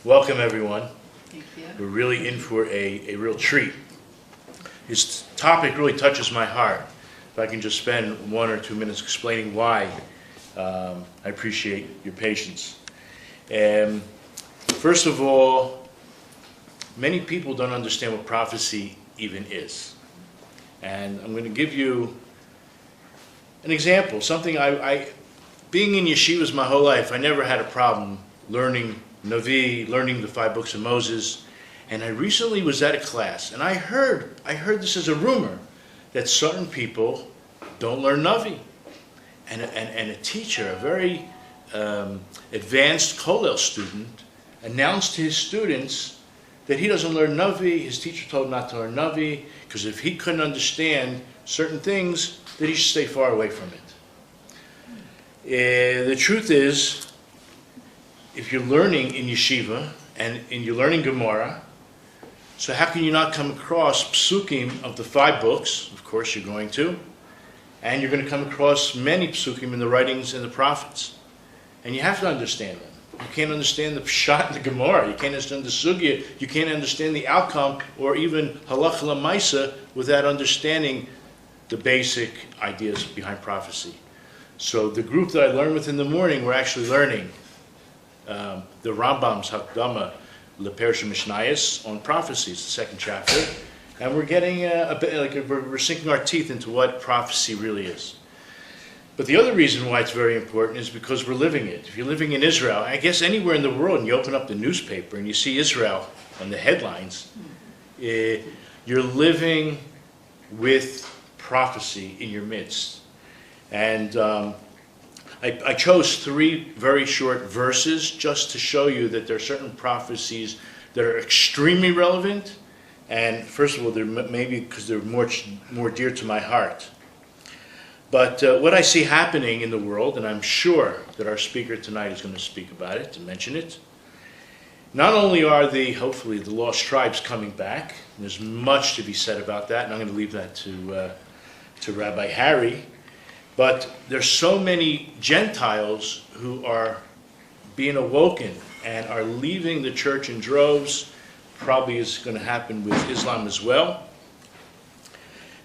Welcome, everyone. Thank you. We're really in for a real treat. His topic really touches my heart. If I can just spend 1 or 2 minutes explaining why, I appreciate your patience. First of all, many people don't understand what prophecy even is. And I'm going to give you an example, something being in yeshivas my whole life, I never had a problem learning Navi, learning the 5 books of Moses. And I recently was at a class, and I heard this as a rumor, that certain people don't learn Navi. And a teacher, a very advanced Kollel student, announced to his students that he doesn't learn Navi. His teacher told him not to learn Navi, because if he couldn't understand certain things, that he should stay far away from it. The truth is, if you're learning in yeshiva, and you're learning Gemara, so how can you not come across psukim of the 5 books? Of course you're going to. And you're going to come across many psukim in the writings and the prophets. And you have to understand them. You can't understand the pshat in the Gemara. You can't understand the sugya. You can't understand the outcome, or even halacha l'maisa, without understanding the basic ideas behind prophecy. So the group that I learned with in the morning, we're actually learning the Rambam's Hakdama L'Perusha Mishnayos on prophecies, the 2nd chapter, and we're getting a bit like we're sinking our teeth into what prophecy really is. But the other reason why it's very important is because we're living it. If you're living in Israel, I guess anywhere in the world, and you open up the newspaper and you see Israel on the headlines, you're living with prophecy in your midst. And I chose 3 very short verses just to show you that there are certain prophecies that are extremely relevant. And first of all, they're maybe because they're more dear to my heart. But what I see happening in the world, and I'm sure that our speaker tonight is going to speak about it, to mention it, not only are hopefully the lost tribes coming back, and there's much to be said about that, and I'm going to leave that to Rabbi Harry, but there's so many Gentiles who are being awoken and are leaving the church in droves. Probably is going to happen with Islam as well.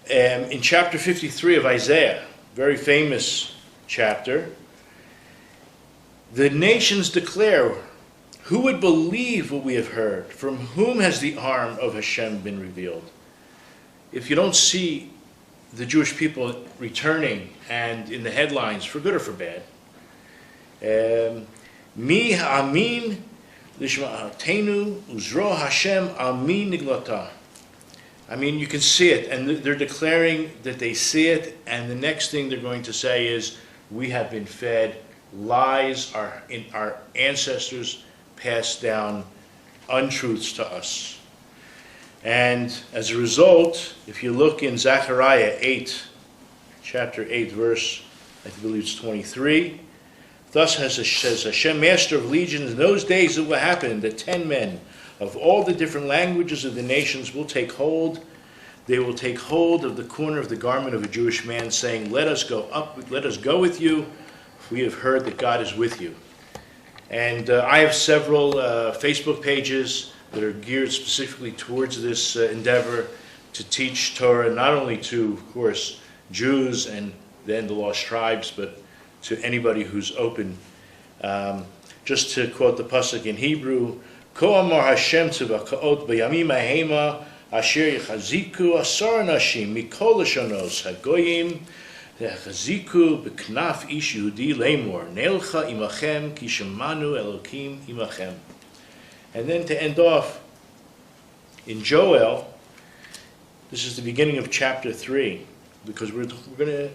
In chapter 53 of Isaiah, very famous chapter, the nations declare, "Who would believe what we have heard? From whom has the arm of Hashem been revealed?" If you don't see the Jewish people returning and in the headlines, for good or for bad, Mi ha'amin lishma'atenu uzro Hashem amin niglata. I mean, you can see it, and they're declaring that they see it, and the next thing they're going to say is, we have been fed lies, our ancestors passed down untruths to us. And as a result, if you look in Zechariah 8, chapter 8, verse, I believe it's 23, thus says Hashem, Master of Legions, in those days it will happen that 10 men of all the different languages of the nations will take hold. They will take hold of the corner of the garment of a Jewish man, saying, let us go with you. We have heard that God is with you. And I have several Facebook pages that are geared specifically towards this endeavor to teach Torah, not only to, of course, Jews and then the lost tribes, but to anybody who's open. Just to quote the pasuk in Hebrew, Ko amar Hashem tzivakaot b'yamim ha'hema asher yechaziku asar anashim mikol lashonos hagoyim yechaziku b'knaf ish Yehudi lemor neilcha imachem ki shemanu Elokim imachem. And then to end off, in Joel, this is the beginning of chapter 3, because the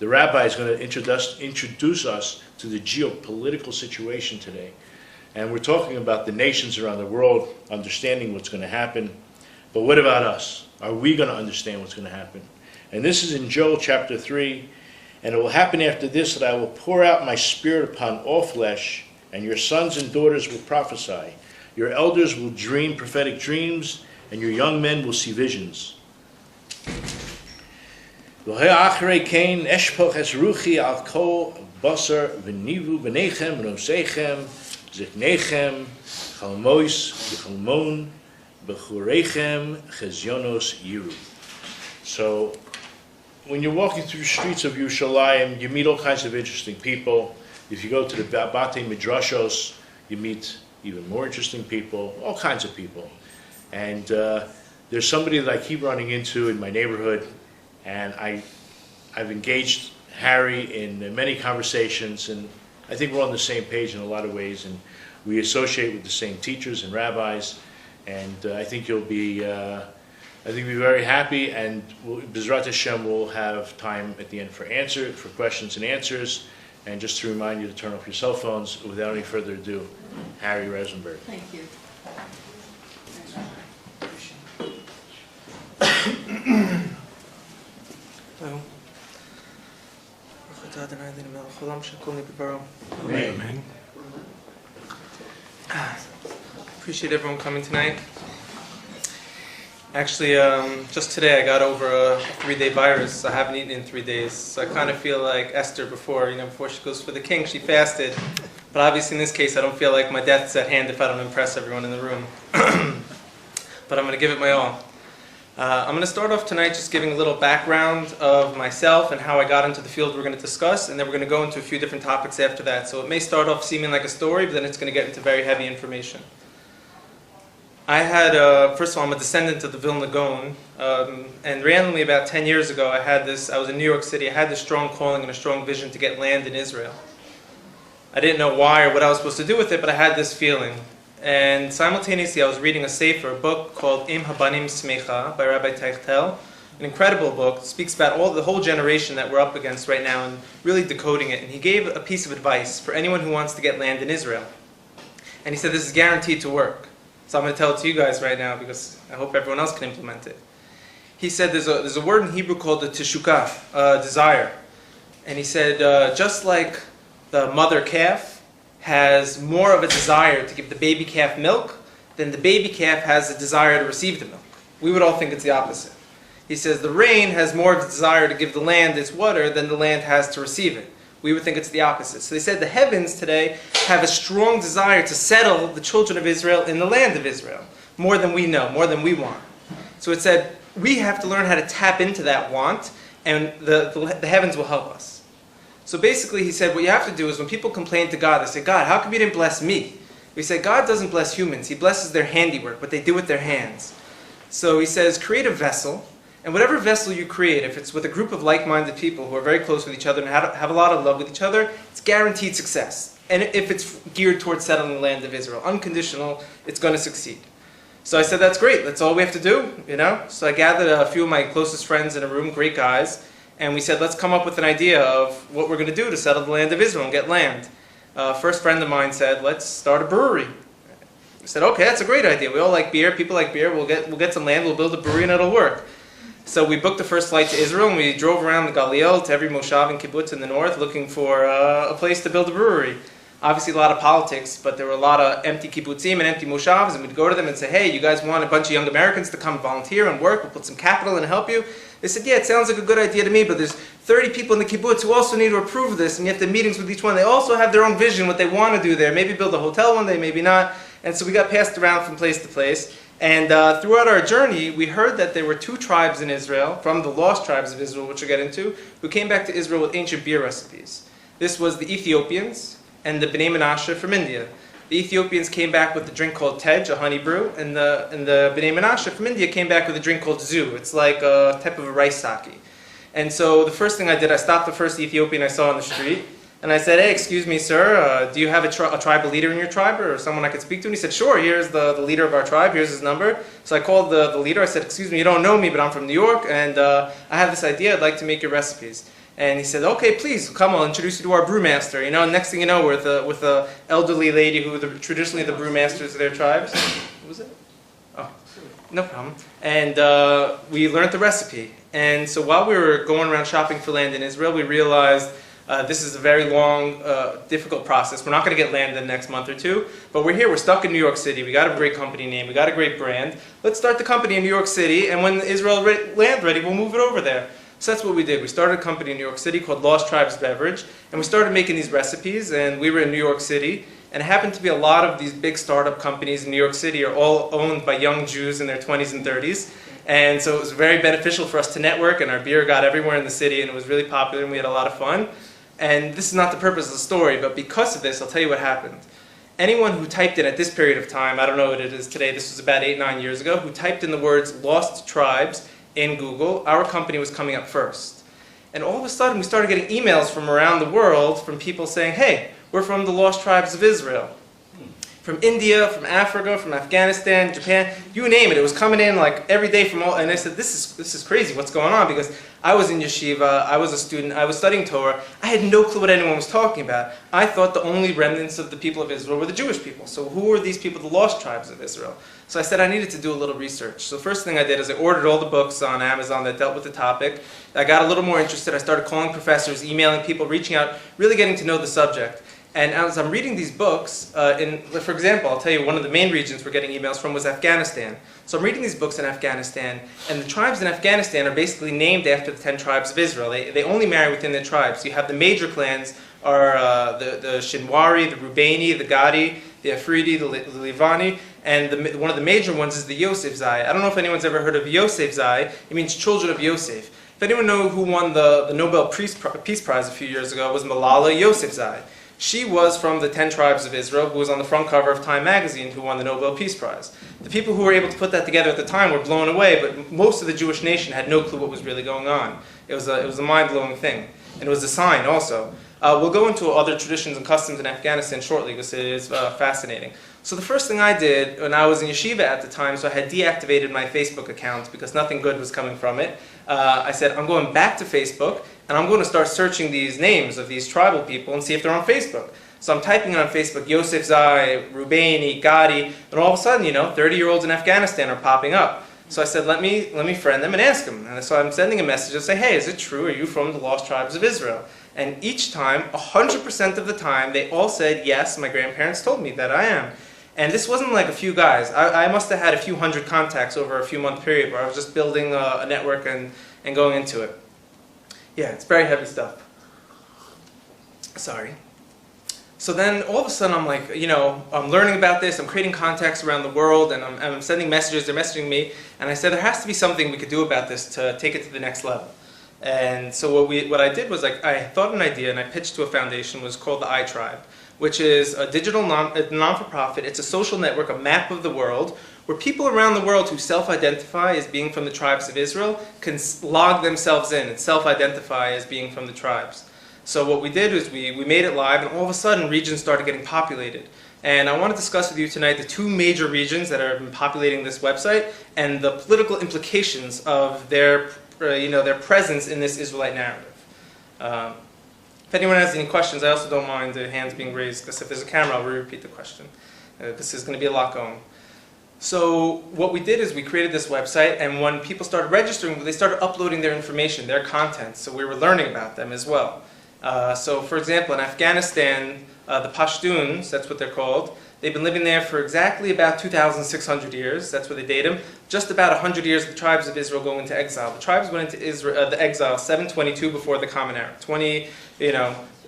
Rabbi is going to introduce us to the geopolitical situation today. And we're talking about the nations around the world understanding what's going to happen. But what about us? Are we going to understand what's going to happen? And this is in Joel chapter 3. And it will happen after this that I will pour out my spirit upon all flesh, and your sons and daughters will prophesy. Your elders will dream prophetic dreams, and your young men will see visions. Ziknechem, Chalmois, Yichalmon, Bechurechem, Chezionos, Yiru. So, when you're walking through the streets of Yerushalayim, you meet all kinds of interesting people. If you go to the Batei Midrashos, you meet even more interesting people, all kinds of people. And there's somebody that I keep running into in my neighborhood, and I've engaged Harry in many conversations, and I think we're on the same page in a lot of ways, and we associate with the same teachers and rabbis, and I think you'll be very happy, and B'ezrat Hashem will have time at the end for questions and answers. And just to remind you to turn off your cell phones. Without any further ado, Harry Rozenberg. Thank you. Amen. Appreciate everyone coming tonight. Actually, just today I got over a 3-day virus. I haven't eaten in 3 days, so I kind of feel like Esther before she goes for the king, she fasted. But obviously in this case, I don't feel like my death's at hand if I don't impress everyone in the room. But I'm going to give it my all. I'm going to start off tonight just giving a little background of myself and how I got into the field we're going to discuss, and then we're going to go into a few different topics after that. So it may start off seeming like a story, but then it's going to get into very heavy information. I had, first of all, I'm a descendant of the Vilna Gaon, and randomly about 10 years ago, I was in New York City, I had this strong calling and a strong vision to get land in Israel. I didn't know why or what I was supposed to do with it, but I had this feeling. And simultaneously, I was reading a book called Im Habanim Smecha by Rabbi Teichtel, an incredible book. It speaks about the whole generation that we're up against right now and really decoding it. And he gave a piece of advice for anyone who wants to get land in Israel. And he said this is guaranteed to work. So I'm going to tell it to you guys right now because I hope everyone else can implement it. He said there's a word in Hebrew called the teshukah, desire. And he said just like the mother calf has more of a desire to give the baby calf milk than the baby calf has a desire to receive the milk. We would all think it's the opposite. He says the rain has more of a desire to give the land its water than the land has to receive it. We would think it's the opposite. So they said the heavens today have a strong desire to settle the children of Israel in the land of Israel, more than we know, more than we want. So it said we have to learn how to tap into that want, and the heavens will help us. So basically he said what you have to do is when people complain to God, they say, God, how come you didn't bless me? We say God doesn't bless humans. He blesses their handiwork, what they do with their hands. So he says create a vessel. And whatever vessel you create, if it's with a group of like-minded people who are very close with each other and have a lot of love with each other, it's guaranteed success. And if it's geared towards settling the land of Israel, unconditional, it's going to succeed. So I said, that's great. That's all we have to do, So I gathered a few of my closest friends in a room, great guys, and we said, let's come up with an idea of what we're going to do to settle the land of Israel and get land. First friend of mine said, let's start a brewery. I said, okay, that's a great idea. We all like beer. People like beer. We'll get some land. We'll build a brewery and it'll work. So we booked the first flight to Israel, and we drove around the Galil to every moshav and kibbutz in the north looking for a place to build a brewery. Obviously a lot of politics, but there were a lot of empty kibbutzim and empty moshavs, and we'd go to them and say, hey, you guys want a bunch of young Americans to come volunteer and work? We'll put some capital and help you. They said, yeah, it sounds like a good idea to me, but there's 30 people in the kibbutz who also need to approve this, and you have to have meetings with each one. They also have their own vision, what they want to do there. Maybe build a hotel one day, maybe not. And so we got passed around from place to place. And throughout our journey, we heard that there were 2 tribes in Israel, from the lost tribes of Israel, which we'll get into, who came back to Israel with ancient beer recipes. This was the Ethiopians and the Bnei Menashe from India. The Ethiopians came back with a drink called tej, a honey brew, and the Bnei Menashe from India came back with a drink called zu. It's like a type of a rice sake. And so the first thing I did, I stopped the first Ethiopian I saw on the street, and I said, hey, excuse me, sir, do you have a tribal leader in your tribe or someone I could speak to? And he said, sure, here's the leader of our tribe, here's his number. So I called the leader, I said, excuse me, you don't know me, but I'm from New York, and I have this idea, I'd like to make your recipes. And he said, okay, please, come, I'll introduce you to our brewmaster. Next thing you know, we're with an elderly lady who are traditionally the brewmasters of their tribes. What was it? Oh, no problem. And we learned the recipe. And so while we were going around shopping for land in Israel, we realized this is a very long, difficult process. We're not going to get land in the next month or two, but we're here. We're stuck in New York City. We got a great company name. We got a great brand. Let's start the company in New York City, and when Israel land ready, we'll move it over there. So that's what we did. We started a company in New York City called Lost Tribes Beverage, and we started making these recipes, and we were in New York City, And it happened to be a lot of these big startup companies in New York City are all owned by young Jews in their 20s and 30s. And so it was very beneficial for us to network, and our beer got everywhere in the city, and it was really popular, and we had a lot of fun. And this is not the purpose of the story, but because of this, I'll tell you what happened. Anyone who typed in at this period of time, I don't know what it is today, this was about 8-9 years ago, who typed in the words lost tribes in Google, our company was coming up first. And all of a sudden, we started getting emails from around the world from people saying, hey, we're from the lost tribes of Israel. From India, from Africa, from Afghanistan, Japan, you name it. It was coming in like every day from all, and I said, this is crazy, what's going on? Because I was in yeshiva, I was a student, I was studying Torah, I had no clue what anyone was talking about. I thought the only remnants of the people of Israel were the Jewish people. So who were these people, the lost tribes of Israel? So I said I needed to do a little research. So the first thing I did is I ordered all the books on Amazon that dealt with the topic. I got a little more interested, I started calling professors, emailing people, reaching out, really getting to know the subject. And as I'm reading these books, for example, I'll tell you one of the main regions we're getting emails from was Afghanistan. So I'm reading these books in Afghanistan, and the tribes in Afghanistan are basically named after the 10 tribes of Israel. They only marry within their tribes. So you have the major clans are the Shinwari, the Rubaini, the Gadi, the Afridi, the Livani, and one of the major ones is the Yosef Zai. I don't know if anyone's ever heard of Yosef Zai. It means children of Yosef. If anyone knows who won the Nobel Peace Prize a few years ago, it was Malala Yousafzai. She was from the 10 tribes of Israel, who was on the front cover of Time magazine, who won the Nobel Peace Prize. The people who were able to put that together at the time were blown away, but most of the Jewish nation had no clue what was really going on. It was a mind-blowing thing, and it was a sign also. We'll go into other traditions and customs in Afghanistan shortly, because it is fascinating. So the first thing I did, when I was in yeshiva at the time, so I had deactivated my Facebook account because nothing good was coming from it. I said, I'm going back to Facebook, and I'm going to start searching these names of these tribal people and see if they're on Facebook. So I'm typing on Facebook, Yosef Zai, Rubaini, Gadi, and all of a sudden, 30-year-olds in Afghanistan are popping up. So I said, let me friend them and ask them. And so I'm sending a message and say, hey, is it true? Are you from the lost tribes of Israel? And each time, 100% of the time, they all said, yes, my grandparents told me that I am. And this wasn't like a few guys. I must have had a few hundred contacts over a few month period where I was just building a network and going into it. Yeah, it's very heavy stuff. Sorry. So then all of a sudden I'm like, I'm learning about this, I'm creating contacts around the world, and I'm sending messages, they're messaging me, and I said there has to be something we could do about this to take it to the next level. And so what I did was I thought an idea and I pitched to a foundation, was called the iTribe, which is a digital non-for-profit. It's a social network, a map of the world, where people around the world who self-identify as being from the tribes of Israel can log themselves in and self-identify as being from the tribes. So what we did is we made it live, and all of a sudden regions started getting populated. And I want to discuss with you tonight the two major regions that have been populating this website and the political implications of their presence in this Israelite narrative. If anyone has any questions, I also don't mind the hands being raised, because if there's a camera, I'll repeat the question. This is going to be a lot going. So what we did is we created this website, and when people started registering, they started uploading their information, their content, so we were learning about them as well. So for example, in Afghanistan, the Pashtuns, that's what they're called, they've been living there for exactly about 2,600 years, that's where they date them. Just about 100 years the tribes of Israel go into exile. The tribes went into the exile 722 before the Common Era.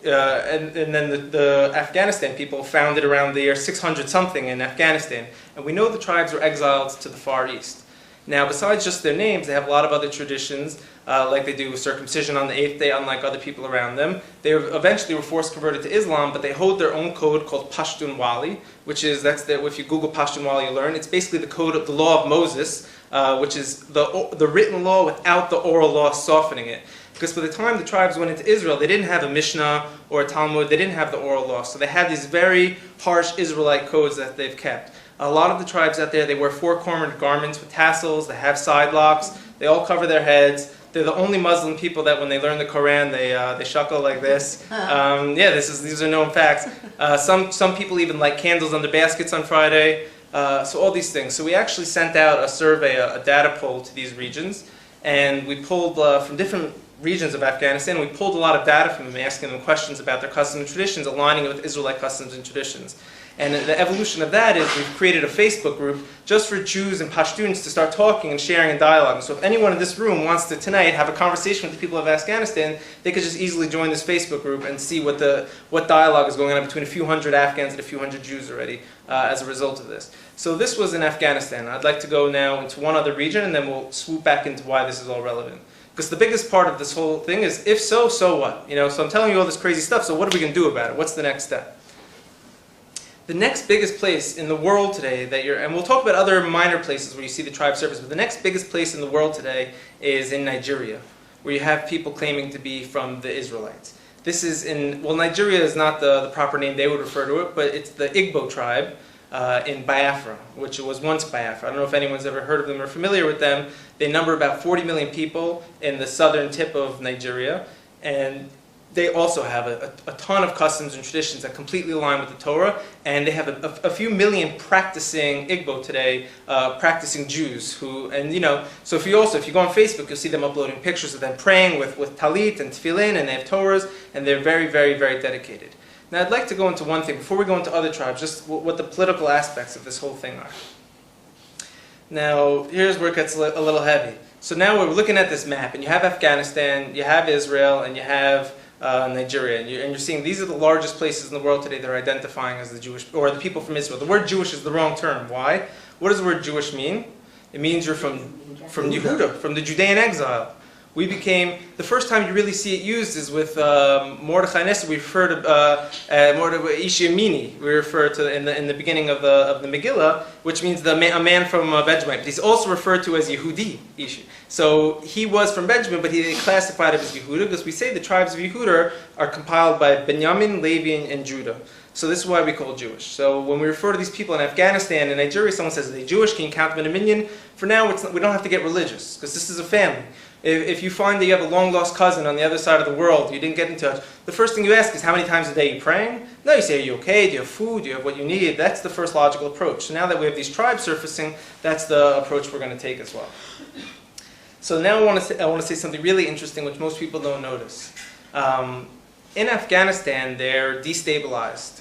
And then the Afghanistan people founded around the year 600 something in Afghanistan. And we know the tribes were exiled to the Far East. Now, besides just their names, they have a lot of other traditions, like they do circumcision on the 8th day, unlike other people around them. They eventually were forced converted to Islam, but they hold their own code called Pashtunwali, which is, if you Google Pashtunwali, you learn. It's basically the code of the law of Moses, which is the written law without the oral law softening it. Because by the time the tribes went into Israel, they didn't have a Mishnah or a Talmud, they didn't have the oral law. So they had these very harsh Israelite codes that they've kept. A lot of the tribes out there, they wear four-cornered garments with tassels, they have side locks, they all cover their heads. They're the only Muslim people that when they learn the Quran, they shuckle like this. These are known facts. Some people even light candles under baskets on Friday. So all these things. So we actually sent out a survey, a data poll to these regions, and we pulled from different regions of Afghanistan. We pulled a lot of data from them, asking them questions about their customs and traditions, aligning it with Israelite customs and traditions. And the evolution of that is we've created a Facebook group just for Jews and Pashtuns to start talking and sharing and dialoguing. So if anyone in this room wants to tonight have a conversation with the people of Afghanistan, they could just easily join this Facebook group and see what dialogue is going on between a few hundred Afghans and a few hundred Jews already as a result of this. So this was in Afghanistan. I'd like to go now into one other region, and then we'll swoop back into why this is all relevant. Because the biggest part of this whole thing is, if so, so what? So I'm telling you all this crazy stuff, so what are we going to do about it? What's the next step? The next biggest place in the world today and we'll talk about other minor places where you see the tribe surface, but the next biggest place in the world today is in Nigeria, where you have people claiming to be from the Israelites. This is Nigeria is not the proper name they would refer to it, but it's the Igbo tribe in Biafra, which was once Biafra. I don't know if anyone's ever heard of them or familiar with them. They number about 40 million people in the southern tip of Nigeria, and they also have a ton of customs and traditions that completely align with the Torah, and they have a few million practicing Igbo today, practicing Jews so if you go on Facebook, you'll see them uploading pictures of them praying with talit and tefillin, and they have Torahs, and they're very, very, very dedicated. Now I'd like to go into one thing, before we go into other tribes, just what the political aspects of this whole thing are. Now, here's where it gets a little heavy. So now we're looking at this map, and you have Afghanistan, you have Israel, and you have Nigeria, and you're seeing these are the largest places in the world today that are identifying as the Jewish, or the people from Israel. The word Jewish is the wrong term. Why? What does the word Jewish mean? It means you're from Yehuda, from the Judean exile. The first time you really see it used is with Mordechai and Esther. We refer to Mordechai Ish Yemini. We refer to in the beginning of the Megillah, which means a man from Benjamin. But he's also referred to as Yehudi Ish. So he was from Benjamin, but they classified him as Yehuda because we say the tribes of Yehuda are compiled by Benjamin, Levi, and Judah. So this is why we call Jewish. So when we refer to these people in Afghanistan and Nigeria, someone says, are they Jewish? Can you count them in a minion? For now, we don't have to get religious because this is a family. If you find that you have a long-lost cousin on the other side of the world, you didn't get in touch, the first thing you ask is, how many times a day are you praying? No, you say, are you okay? Do you have food? Do you have what you need? That's the first logical approach. So now that we have these tribes surfacing, that's the approach we're going to take as well. So now I want to say something really interesting, which most people don't notice. In Afghanistan, they're destabilized.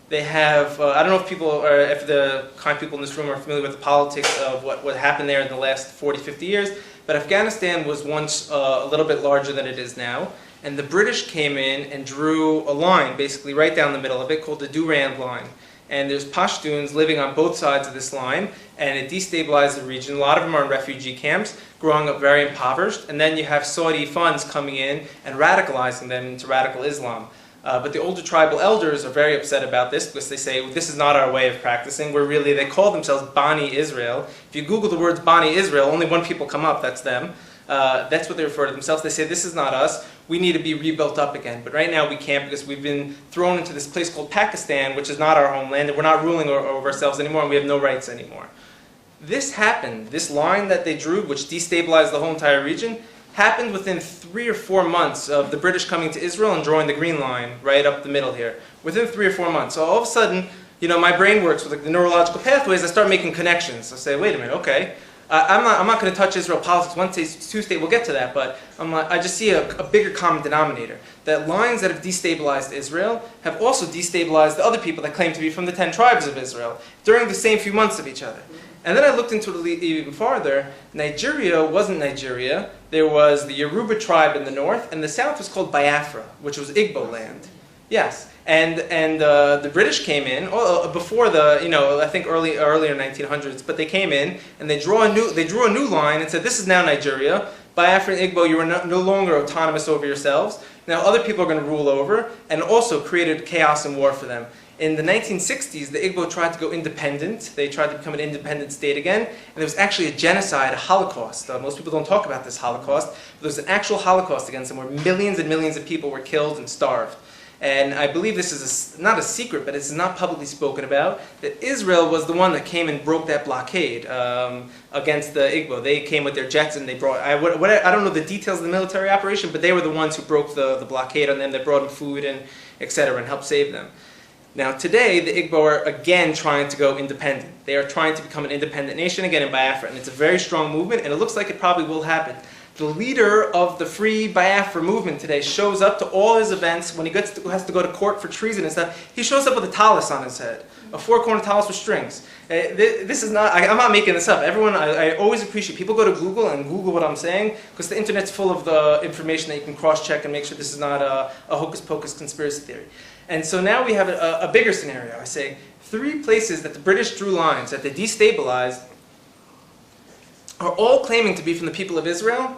They have, I don't know if the kind of people in this room are familiar with the politics of what happened there in the last 40, 50 years, but Afghanistan was once a little bit larger than it is now, and the British came in and drew a line, basically right down the middle of it, called the Durand Line. And there's Pashtuns living on both sides of this line, and it destabilized the region. A lot of them are in refugee camps, growing up very impoverished, and then you have Saudi funds coming in and radicalizing them into radical Islam. But the older tribal elders are very upset about this because they say, well, this is not our way of practicing. They call themselves Bani Israel. If you Google the words Bani Israel, only one people come up, that's them. That's what they refer to themselves. They say, this is not us. We need to be rebuilt up again. But right now we can't because we've been thrown into this place called Pakistan, which is not our homeland, and we're not ruling over ourselves anymore, and we have no rights anymore. This happened. This line that they drew, which destabilized the whole entire region, happened within 3 or 4 months of the British coming to Israel and drawing the green line right up the middle here. Within 3 or 4 months. So all of a sudden, my brain works with the neurological pathways. I start making connections. I say, wait a minute, okay. I'm not going to touch Israel politics. One state, two state, we'll get to that. But I just see a bigger common denominator. That lines that have destabilized Israel have also destabilized the other people that claim to be from the 10 tribes of Israel during the same few months of each other. And then I looked into it even farther. Nigeria wasn't Nigeria. There was the Yoruba tribe in the north, and the south was called Biafra, which was Igbo land. Yes, and the British came in before I think earlier 1900s. But they came in and they drew a new line and said, this is now Nigeria. Biafra and Igbo, you are no longer autonomous over yourselves. Now other people are going to rule over, and also created chaos and war for them. In the 1960s, the Igbo tried to go independent. They tried to become an independent state again. And there was actually a genocide, a Holocaust. Most people don't talk about this Holocaust. But there was an actual Holocaust against them where millions and millions of people were killed and starved. And I believe this is not a secret, but it's not publicly spoken about, that Israel was the one that came and broke that blockade against the Igbo. They came with their jets and they brought, I don't know the details of the military operation, but they were the ones who broke the blockade on them. They brought them food and etc. and helped save them. Now today, the Igbo are again trying to go independent. They are trying to become an independent nation again in Biafra, and it's a very strong movement, and it looks like it probably will happen. the leader of the Free Biafra movement today shows up to all his events. When he has to go to court for treason and stuff, he shows up with a tallis on his head, a four-corner tallis with strings. This is not, I'm not making this up. Everyone, I always appreciate, people go to Google and Google what I'm saying, because the internet's full of the information that you can cross-check and make sure this is not a hocus-pocus conspiracy theory. And so now we have a bigger scenario. I say 3 places that the British drew lines, that they destabilized, are all claiming to be from the people of Israel,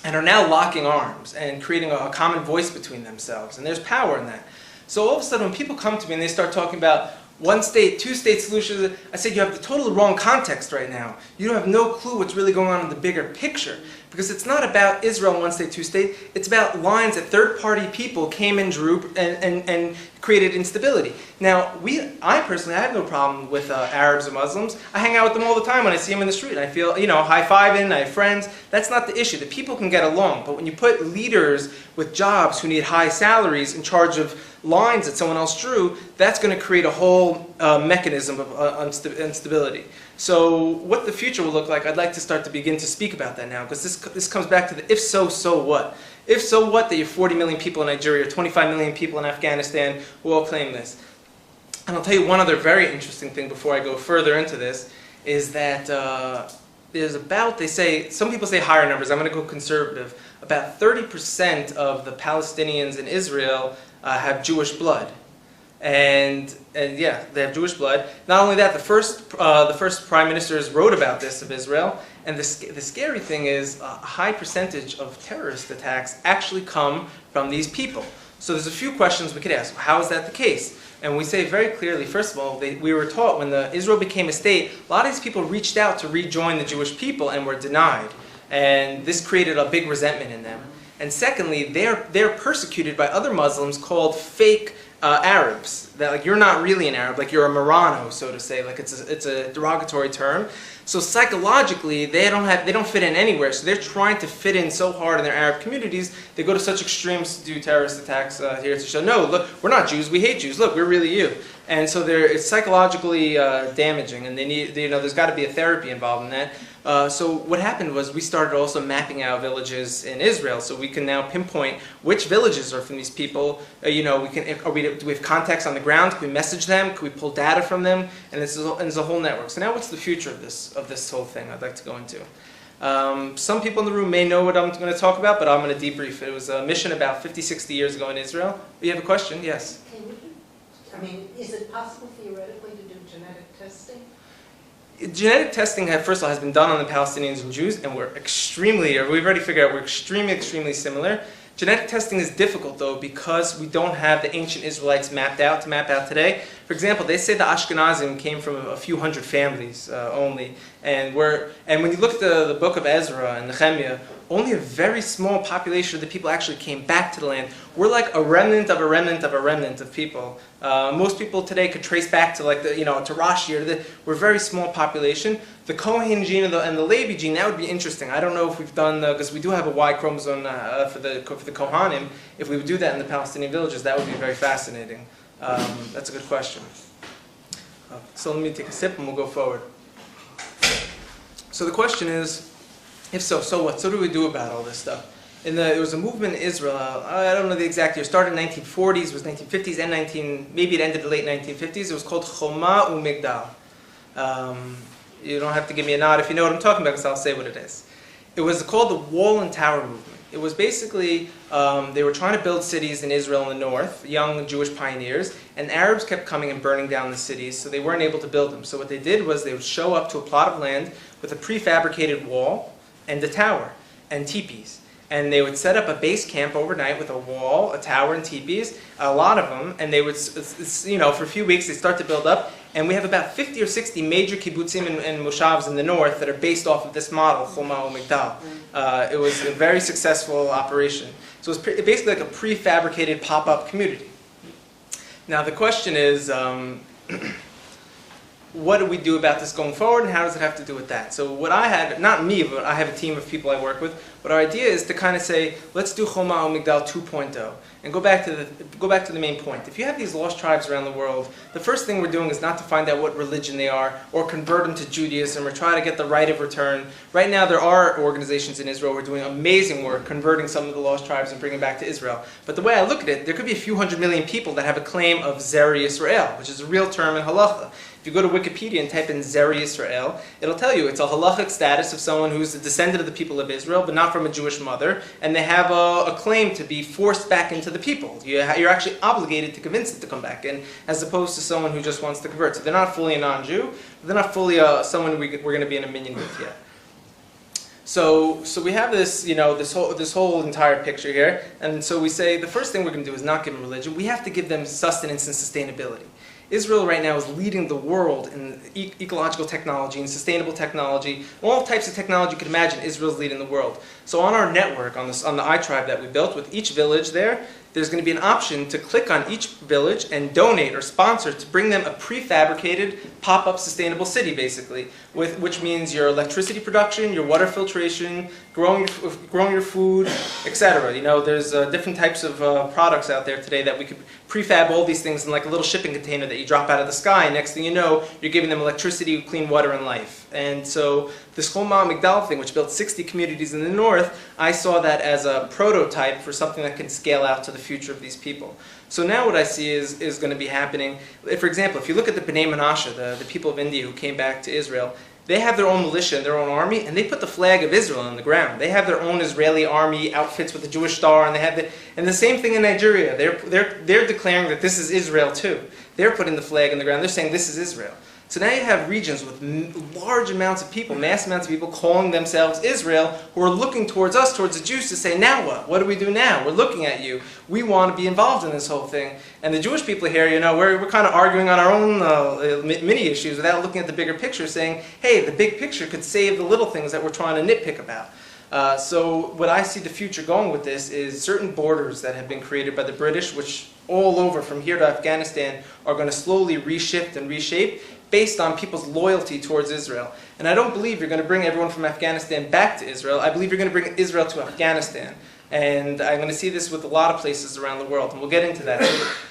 and are now locking arms and creating a common voice between themselves. And there's power in that. So all of a sudden, when people come to me and they start talking about one state, 2-state solutions, I said, you have the totally wrong context right now. You don't have no clue what's really going on in the bigger picture. Because it's not about Israel, 1-state, 2-state. It's about lines that third-party people came and drew and created instability. Now, I personally, I have no problem with Arabs or Muslims. I hang out with them all the time when I see them in the street. I feel, high-fiving, I have friends. That's not the issue. The people can get along. But when you put leaders with jobs who need high salaries in charge of lines that someone else drew, that's going to create a whole mechanism of instability. So what the future will look like, I'd like to begin to speak about that now, because this comes back to the if so, so what? If so what that you have 40 million people in Nigeria, or 25 million people in Afghanistan who all claim this. And I'll tell you one other very interesting thing before I go further into this, is that there's about, some people say higher numbers, I'm going to go conservative, about 30% of the Palestinians in Israel have Jewish blood. And yeah, they have Jewish blood. Not only that, the first prime ministers wrote about this of Israel. And the scary thing is a high percentage of terrorist attacks actually come from these people. So there's a few questions we could ask. How is that the case? And we say very clearly, first of all, we were taught when Israel became a state, a lot of these people reached out to rejoin the Jewish people and were denied. And this created a big resentment in them. And secondly, they're persecuted by other Muslims called fake Arabs. That you're not really an Arab, like you're a Marrano, so to say. Like it's a derogatory term. So psychologically, they don't fit in anywhere. So they're trying to fit in so hard in their Arab communities. They go to such extremes to do terrorist attacks here to show, no, look, we're not Jews. We hate Jews. Look, we're really you. And so it's psychologically damaging, and there's got to be a therapy involved in that. So what happened was we started also mapping out villages in Israel, so we can now pinpoint which villages are from these people. Do we have contacts on the ground? Can we message them? Can we pull data from them? And there's a whole network. So now what's the future of this whole thing I'd like to go into? Some people in the room may know what I'm going to talk about, but I'm going to debrief. It was a mission about 50, 60 years ago in Israel. You have a question? Yes? Is it possible theoretically to do genetic testing? Genetic testing, first of all, has been done on the Palestinians and Jews, and we've already figured out we're extremely similar. Genetic testing is difficult, though, because we don't have the ancient Israelites mapped out today. For example, they say the Ashkenazim came from a few hundred families only, and when you look at the book of Ezra and Nehemiah, only a very small population of the people actually came back to the land. We're like a remnant of a remnant of a remnant of people. Most people today could trace back to to Rashi. We're a very small population. The Kohen gene and the Levi gene, that would be interesting. I don't know if we've done, because we do have a Y chromosome for the Kohanim. If we would do that in the Palestinian villages, that would be very fascinating. That's a good question. So let me take a sip and we'll go forward. So the question is, if so, so what? So what do we do about all this stuff? There was a movement in Israel, I don't know the exact year, it started in the 1940s, was 1950s, and maybe it ended in the late 1950s. It was called Choma u'Migdal. You don't have to give me a nod if you know what I'm talking about, because I'll say what it is. It was called the Wall and Tower movement. It was basically, they were trying to build cities in Israel in the north, young Jewish pioneers, and Arabs kept coming and burning down the cities, so they weren't able to build them. So what they did was they would show up to a plot of land with a prefabricated wall and a tower and teepees. And they would set up a base camp overnight with a wall, a tower, and teepees, a lot of them, and they would, for a few weeks they start to build up, and we have about 50 or 60 major kibbutzim and moshavs in the north that are based off of this model, Choma u'Migdal. It was a very successful operation. So it was basically like a prefabricated pop-up community. Now the question is, what do we do about this going forward, and how does it have to do with that? So what I had, not me, but I have a team of people I work with, but our idea is to kind of say, let's do Choma Migdal 2.0, and go back to the main point. If you have these lost tribes around the world, the first thing we're doing is not to find out what religion they are, or convert them to Judaism, or try to get the right of return. Right now there are organizations in Israel who are doing amazing work, converting some of the lost tribes and bringing back to Israel. But the way I look at it, there could be a few 100 million people that have a claim of Zeri Yisrael, which is a real term in halacha. If you go to Wikipedia and type in Zeri Yisrael, it'll tell you it's a halachic status of someone who's a descendant of the people of Israel, but not from a Jewish mother, and they have a claim to be forced back into the people. You're actually obligated to convince them to come back in, as opposed to someone who just wants to convert. So they're not fully a non-Jew, but they're not fully someone we're going to be in a minyan with yet. So we have this, this whole entire picture here, and so we say the first thing we're going to do is not give them religion. We have to give them sustenance and sustainability. Israel right now is leading the world in ecological technology and sustainable technology. All types of technology you can imagine, Israel's leading the world. So on our network, on the iTribe that we built, with each village there's going to be an option to click on each village and donate or sponsor to bring them a prefabricated pop-up sustainable city, basically, which means your electricity production, your water filtration, growing your food, etc. There's different types of products out there today that we could prefab all these things in like a little shipping container that you drop out of the sky. Next thing you know, you're giving them electricity, clean water, and life. And so this Choma Migdal thing, which built 60 communities in the north, I saw that as a prototype for something that can scale out to the future of these people. So now what I see is going to be happening. For example, if you look at the Bnei Menashe, the people of India who came back to Israel, they have their own militia and their own army, and they put the flag of Israel on the ground. They have their own Israeli army outfits with the Jewish star, and the same thing in Nigeria. They're declaring that this is Israel too. They're putting the flag on the ground. They're saying this is Israel. So now you have regions with large amounts of people, mass amounts of people calling themselves Israel, who are looking towards us, towards the Jews, to say, now what? What do we do now? We're looking at you. We want to be involved in this whole thing. And the Jewish people here, we're kind of arguing on our own mini issues without looking at the bigger picture, saying, hey, the big picture could save the little things that we're trying to nitpick about. So what I see the future going with this is certain borders that have been created by the British, which all over from here to Afghanistan are going to slowly reshift and reshape based on people's loyalty towards Israel. And I don't believe you're going to bring everyone from Afghanistan back to Israel. I believe you're going to bring Israel to Afghanistan. And I'm going to see this with a lot of places around the world, and we'll get into that.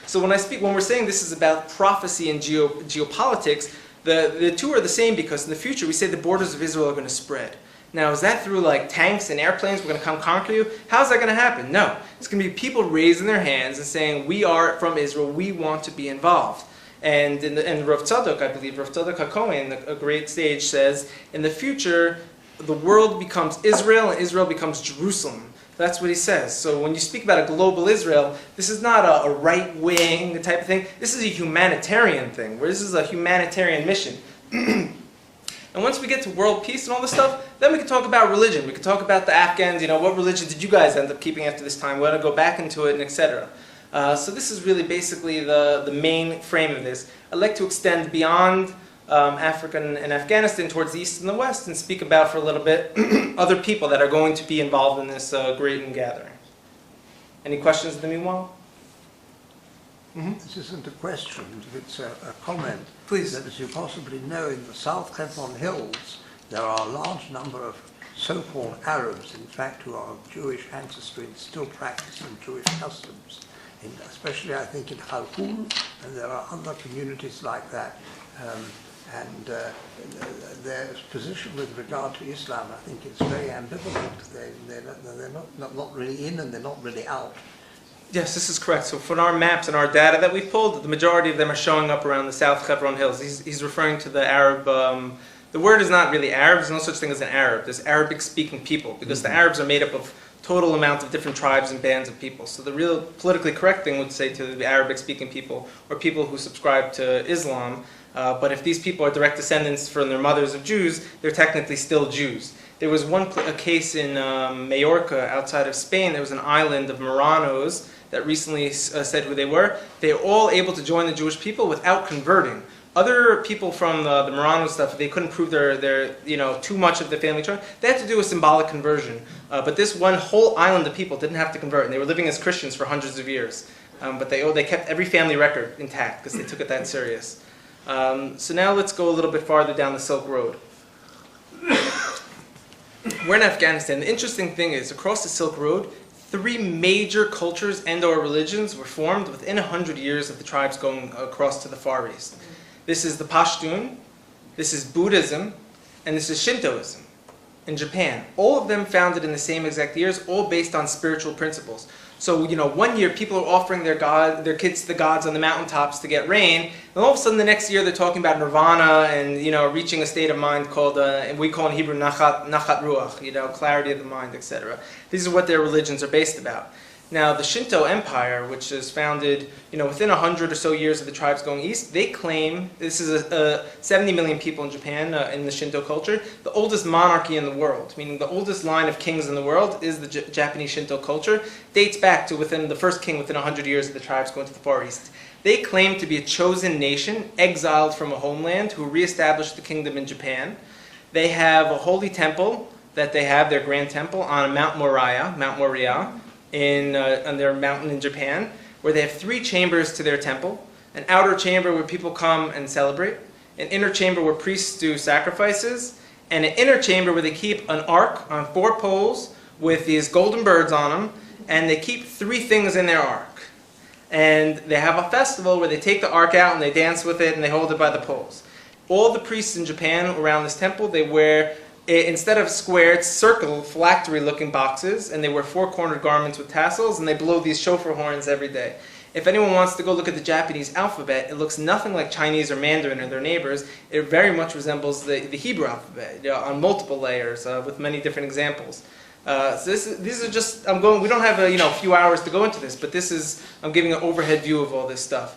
So when we're saying this is about prophecy and geopolitics, the two are the same, because in the future we say the borders of Israel are going to spread. Now, is that through like tanks and airplanes, we're going to come conquer you? How's that going to happen? No. It's going to be people raising their hands and saying, we are from Israel, we want to be involved. And in Rav Tzadok, I believe, Rav Tzadok HaKohen, a great sage, says, in the future, the world becomes Israel and Israel becomes Jerusalem. That's what he says. So when you speak about a global Israel, this is not a right-wing type of thing. This is a humanitarian thing, where this is a humanitarian mission. And once we get to world peace and all this stuff, then we can talk about religion. We can talk about the Afghans, what religion did you guys end up keeping after this time? We're going to go back into it, and etc. So this is really basically the main frame of this. I'd like to extend beyond Africa and Afghanistan towards the east and the west and speak about for a little bit other people that are going to be involved in this great gathering. Any questions in the meanwhile? Mm-hmm. This isn't a question, it's a comment. Please. That, as you possibly know, in the South Hebron Hills, there are a large number of so-called Arabs, in fact, who are of Jewish ancestry and still practicing Jewish customs. Especially, I think, in Khartoum, and there are other communities like that. Their position with regard to Islam, I think, is very ambivalent. They're not really in and they're not really out. Yes, this is correct. So from our maps and our data that we've pulled, the majority of them are showing up around the South Hebron Hills. He's referring to the Arab... the word is not really Arab. There's no such thing as an Arab. There's Arabic-speaking people, because the Arabs are made up of total amount of different tribes and bands of people. So the real politically correct thing would say to the Arabic-speaking people, or people who subscribe to Islam, but if these people are direct descendants from their mothers of Jews, they're technically still Jews. There was a case in Majorca, outside of Spain. There was an island of Marranos that recently said who they were. They were all able to join the Jewish people without converting. Other people from the Marrano stuff, they couldn't prove their too much of the family tree. They had to do a symbolic conversion. But this one whole island of people didn't have to convert, and they were living as Christians for hundreds of years. But they kept every family record intact because they took it that serious. So now let's go a little bit farther down the Silk Road. We're in Afghanistan. The interesting thing is, across the Silk Road, 3 major cultures and/or religions were formed within 100 years of the tribes going across to the Far East. This is the Pashtun, this is Buddhism, and this is Shintoism in Japan. All of them founded in the same exact years, all based on spiritual principles. So, one year people are offering their kids to the gods on the mountaintops to get rain, and all of a sudden the next year they're talking about nirvana and, reaching a state of mind called, we call in Hebrew, nachat ruach, clarity of the mind, etc. These are what their religions are based about. Now, the Shinto Empire, which is founded, within 100 or so years of the tribes going east, they claim, this is 70 million people in Japan, in the Shinto culture, the oldest monarchy in the world, meaning the oldest line of kings in the world is the Japanese Shinto culture, dates back to the first king within 100 years of the tribes going to the Far East. They claim to be a chosen nation, exiled from a homeland, who reestablished the kingdom in Japan. They have a holy temple that they have, their grand temple, on Mount Moriah, on their mountain in Japan, where they have 3 chambers to their temple. An outer chamber where people come and celebrate, an inner chamber where priests do sacrifices, and an inner chamber where they keep an ark on 4 poles with these golden birds on them, and they keep 3 things in their ark. And they have a festival where they take the ark out and they dance with it and they hold it by the poles. All the priests in Japan around this temple, they wear, instead of square, it's circle, phylactery-looking boxes, and they wear 4-cornered garments with tassels, and they blow these shofar horns every day. If anyone wants to go look at the Japanese alphabet, it looks nothing like Chinese or Mandarin or their neighbors. It very much resembles the Hebrew alphabet, on multiple layers, with many different examples. So these are just, we don't have a few hours to go into this, but I'm giving an overhead view of all this stuff.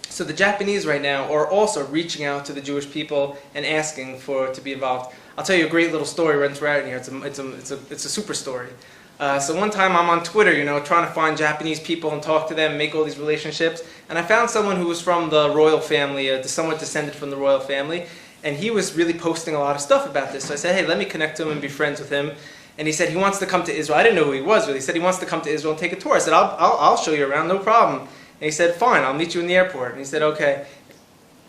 So the Japanese right now are also reaching out to the Jewish people and asking to be involved. I'll tell you a great little story right in here. It's a super story. So one time I'm on Twitter, trying to find Japanese people and talk to them, make all these relationships, and I found someone who was from the royal family, somewhat descended from the royal family, and he was really posting a lot of stuff about this. So I said, hey, let me connect to him and be friends with him. And he said he wants to come to Israel. I didn't know who he was really. He said he wants to come to Israel and take a tour. I said, I'll show you around, no problem. And he said, fine, I'll meet you in the airport. And he said, okay.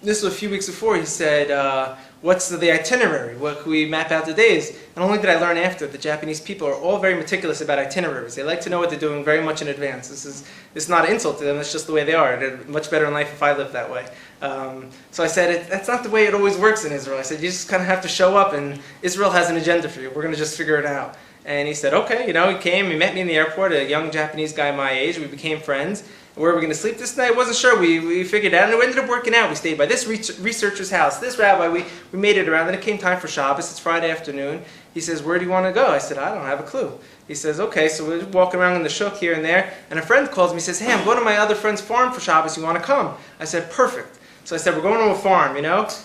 This was a few weeks before. He said, what's the itinerary? What can we map out the days? And only did I learn after, the Japanese people are all very meticulous about itineraries. They like to know what they're doing very much in advance. This is not an insult to them, it's just the way they are. They're much better in life if I lived that way. So I said, that's not the way it always works in Israel. I said, you just kind of have to show up, and Israel has an agenda for you. We're going to just figure it out. And he said, okay, he came, he met me in the airport, a young Japanese guy my age. We became friends. Where were we going to sleep this night? Wasn't sure. We figured it out, and it ended up working out. We stayed by this researcher's house, this rabbi. We made it around. Then it came time for Shabbos. It's Friday afternoon. He says, where do you want to go? I said, I don't have a clue. He says, okay. So we're walking around in the shuk here and there, and a friend calls me. He says, hey, I'm going to my other friend's farm for Shabbos. You want to come? I said, perfect. So I said, we're going to a farm,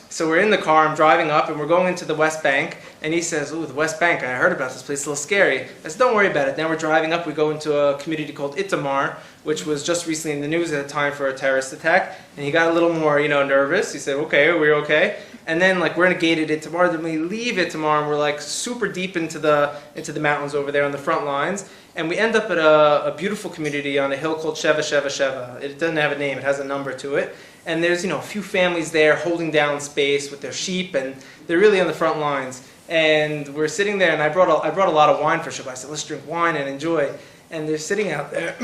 So we're in the car, I'm driving up, and we're going into the West Bank. And he says, ooh, the West Bank, I heard about this place, it's a little scary. I said, don't worry about it. Now we're driving up, we go into a community called Itamar, which was just recently in the news at a time for a terrorist attack. And he got a little more, nervous. He said, okay, we're okay. And then, we're in a gated Itamar, then we leave Itamar, and we're, super deep into the mountains over there on the front lines. And we end up at a beautiful community on a hill called Sheva Sheva Sheva. It doesn't have a name, it has a number to it. And there's, a few families there holding down space with their sheep, and they're really on the front lines. And we're sitting there, and I brought a lot of wine for Shabbat. I said, let's drink wine and enjoy. And they're sitting out there.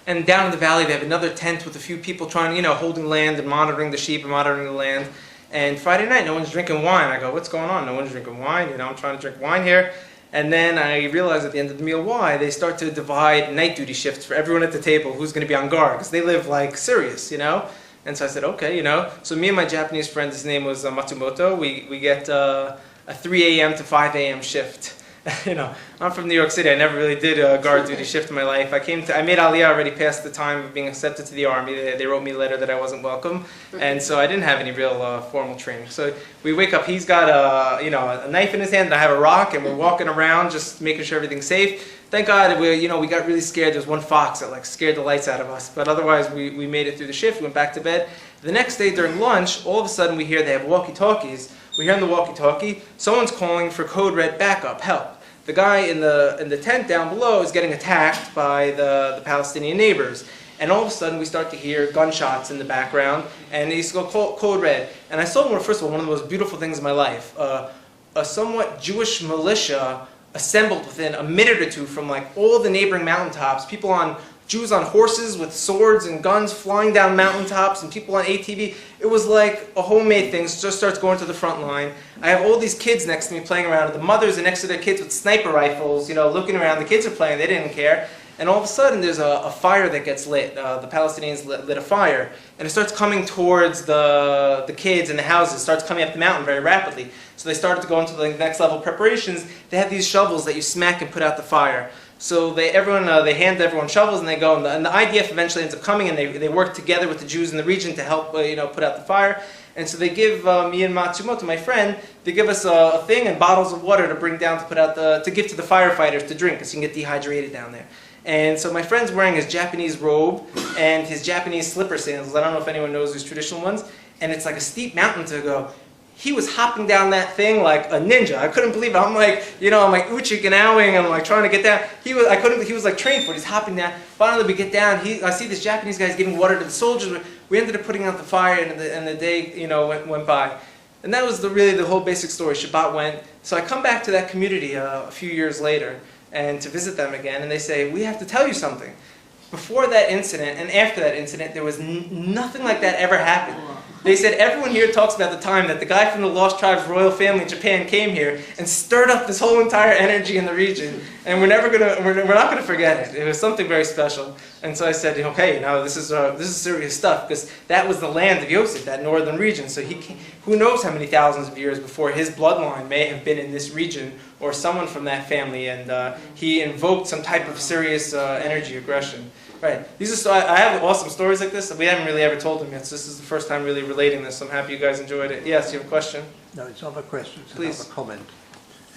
And down in the valley, they have another tent with a few people trying, holding land and monitoring the sheep and monitoring the land. And Friday night, no one's drinking wine. I go, what's going on? No one's drinking wine. I'm trying to drink wine here. And then I realized at the end of the meal why. They start to divide night duty shifts for everyone at the table who's going to be on guard, because they live serious, And so I said, okay, So me and my Japanese friend, his name was Matsumoto, we get a 3 a.m. to 5 a.m. shift. I'm from New York City. I never really did a guard duty shift in my life. I made Aliyah already past the time of being accepted to the army. They wrote me a letter that I wasn't welcome, and so I didn't have any real formal training. So we wake up. He's got a knife in his hand, and I have a rock, and we're walking around just making sure everything's safe. Thank God we got really scared. There was one fox that scared the lights out of us, but otherwise we made it through the shift. We went back to bed. The next day during lunch, all of a sudden we hear they have walkie-talkies. We hear on the walkie-talkie, someone's calling for code red backup, help. The guy in the tent down below is getting attacked by the Palestinian neighbors. And all of a sudden, we start to hear gunshots in the background, and it used to go code red. And I saw, first of all, one of the most beautiful things in my life. A somewhat Jewish militia assembled within a minute or two from like all the neighboring mountaintops, Jews on horses with swords and guns flying down mountaintops, and people on ATV. It was like a homemade thing. So just starts going to the front line. I have all these kids next to me playing around. The mothers are next to their kids with sniper rifles, looking around. The kids are playing. They didn't care. And all of a sudden, there's a fire that gets lit. The Palestinians lit a fire, and it starts coming towards the kids and the houses. It starts coming up the mountain very rapidly. So they started to go into the next level preparations. They had these shovels that you smack and put out the fire. So they hand everyone shovels, and they go. And the IDF eventually ends up coming, and they work together with the Jews in the region to help put out the fire. And so they give me and Matsumoto, my friend, they give us a thing and bottles of water to bring down to give to the firefighters to drink, because you can get dehydrated down there. And so my friend's wearing his Japanese robe and his Japanese slipper sandals. I don't know if anyone knows these traditional ones. And it's like a steep mountain to go. He was hopping down that thing like a ninja. I couldn't believe it. I'm like, I'm like uchikanowing. I'm like trying to get down. He was like trained for it. He's hopping down. Finally we get down. I see this Japanese guy's giving water to the soldiers. We ended up putting out the fire, and the day went by. And that was really the whole basic story. Shabbat went. So I come back to that community a few years later and to visit them again, and they say, we have to tell you something. Before that incident and after that incident, there was nothing like that ever happened. They said everyone here talks about the time that the guy from the Lost Tribes royal family in Japan came here and stirred up this whole entire energy in the region, and we're not gonna forget it. It was something very special. And so I said, okay, this is serious stuff, because that was the land of Yosef, that northern region. So who knows how many thousands of years before his bloodline may have been in this region, or someone from that family, and he invoked some type of serious energy aggression. Right. I have awesome stories like this. We haven't really ever told them yet, so this is the first time really relating this. So I'm happy you guys enjoyed it. Yes, you have a question? No, it's not a question, it's Please. another comment.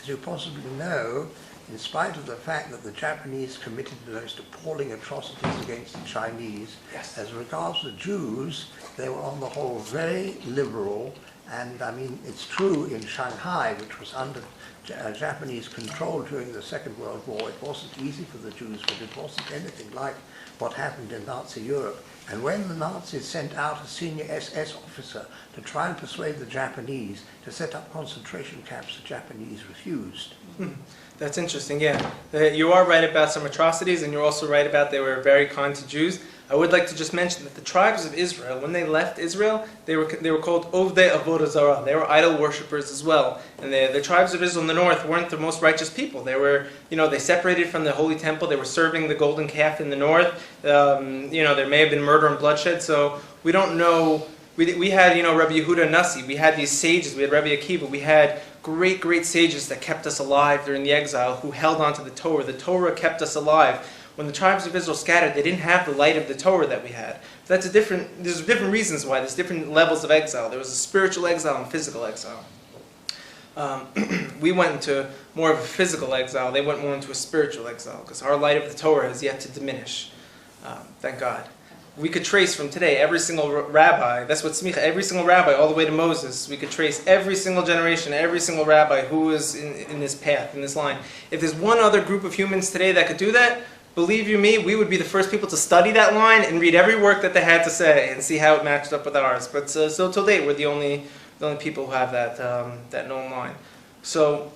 As you possibly know, in spite of the fact that the Japanese committed the most appalling atrocities against the Chinese, Yes. as regards the Jews, they were on the whole very liberal. And I mean, it's true in Shanghai, which was under Japanese control during the Second World War. It wasn't easy for the Jews, but it wasn't anything like what happened in Nazi Europe. And when the Nazis sent out a senior SS officer to try and persuade the Japanese to set up concentration camps, the Japanese refused. That's interesting, yeah. You are right about some atrocities, and you're also right about they were very kind to Jews. I would like to just mention that the tribes of Israel, when they left Israel, they were called Ovdei Avodah Zarah. They were idol worshippers as well. And the tribes of Israel in the north weren't the most righteous people. They were, they separated from the Holy Temple. They were serving the golden calf in the north. There may have been murder and bloodshed. So we don't know. We had, Rabbi Yehuda Nasi. We had these sages. We had Rabbi Akiva. We had great, great sages that kept us alive during the exile, who held on to the Torah. The Torah kept us alive. When the tribes of Israel scattered, they didn't have the light of the Torah that we had. There's different reasons why. There's different levels of exile. There was a spiritual exile and physical exile. We went into more of a physical exile. They went more into a spiritual exile, because our light of the Torah has yet to diminish. Thank God. We could trace from today every single rabbi, that's what smicha, every single rabbi all the way to Moses, we could trace every single generation, every single rabbi who is in this path, in this line. If there's one other group of humans today that could do that, believe you me, we would be the first people to study that line and read every work that they had to say and see how it matched up with ours. But so till date, we're the only people who have that known line. So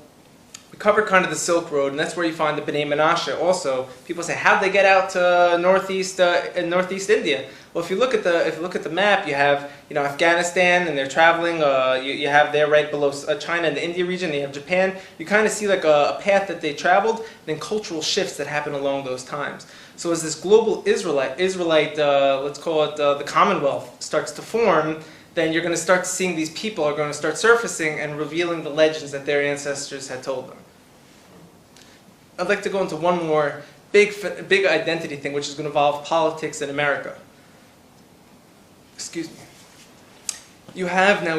we covered kind of the Silk Road, and that's where you find the B'nai Menashe. Also, people say, how'd they get out to northeast India? Well, if you look at the map, you have Afghanistan, and they're traveling. You have there right below China and the India region. You have Japan. You kind of see like a path that they traveled, and then cultural shifts that happen along those times. So as this global Israelite, let's call it the Commonwealth, starts to form, then you're going to start seeing these people are going to start surfacing and revealing the legends that their ancestors had told them. I'd like to go into one more big identity thing, which is going to involve politics in America. Excuse me. We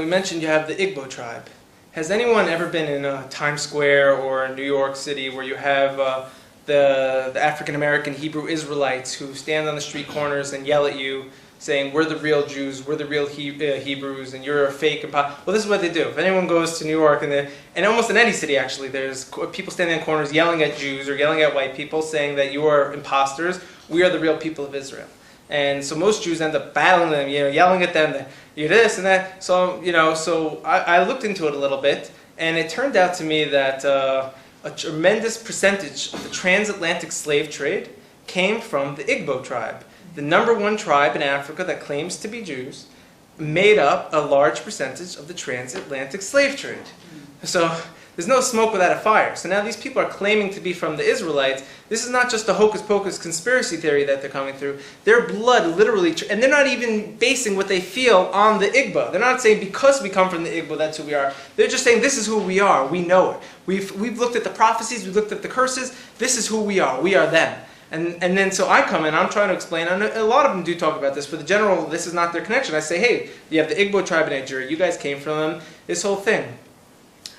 mentioned you have the Igbo tribe. Has anyone ever been in Times Square or New York City where you have the African American Hebrew Israelites who stand on the street corners and yell at you, saying, we're the real Jews, we're the real Hebrews, and you're a fake. Well, this is what they do. If anyone goes to New York, and almost in any city actually, there's people standing in corners yelling at Jews or yelling at white people, saying that you are imposters, we are the real people of Israel. And so most Jews end up battling them, yelling at them that you're this and that. So, so I looked into it a little bit, and it turned out to me that a tremendous percentage of the transatlantic slave trade came from the Igbo tribe. The #1 tribe in Africa that claims to be Jews made up a large percentage of the transatlantic slave trade. So there's no smoke without a fire. So now these people are claiming to be from the Israelites. This is not just a hocus pocus conspiracy theory that they're coming through. Their blood literally, and they're not even basing what they feel on the Igbo. They're not saying because we come from the Igbo, that's who we are. They're just saying this is who we are. We know it. We've looked at the prophecies, we've looked at the curses. This is who we are. We are them. And then so I come in, I'm trying to explain, and a lot of them do talk about this, but the general, this is not their connection. I say, hey, you have the Igbo tribe in Nigeria, you guys came from them, this whole thing.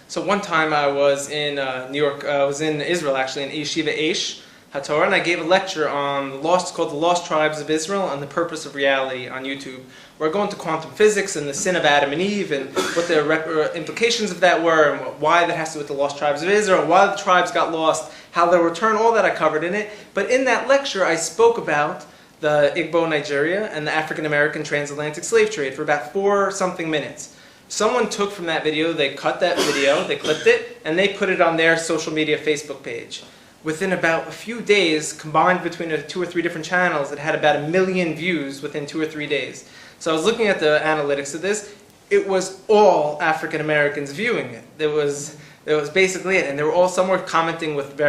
So one time I was in New York, I was in Israel actually, in Yeshiva Eish HaTorah, and I gave a lecture on it's called The Lost Tribes of Israel and the Purpose of Reality on YouTube. We're going to quantum physics and the sin of Adam and Eve and what the implications of that were and why that has to do with the lost tribes of Israel, why the tribes got lost, how they'll return, all that I covered in it. But in that lecture I spoke about the Igbo Nigeria and the African American transatlantic slave trade for about 4-something minutes. Someone took from that video, they cut that video, they clipped it, and they put it on their social media Facebook page. Within about a few days, combined between 2 or 3 different channels, it had about 1 million views within 2 or 3 days. So I was looking at the analytics of this. It was all African Americans viewing it. It was basically it, and they were all, some were commenting with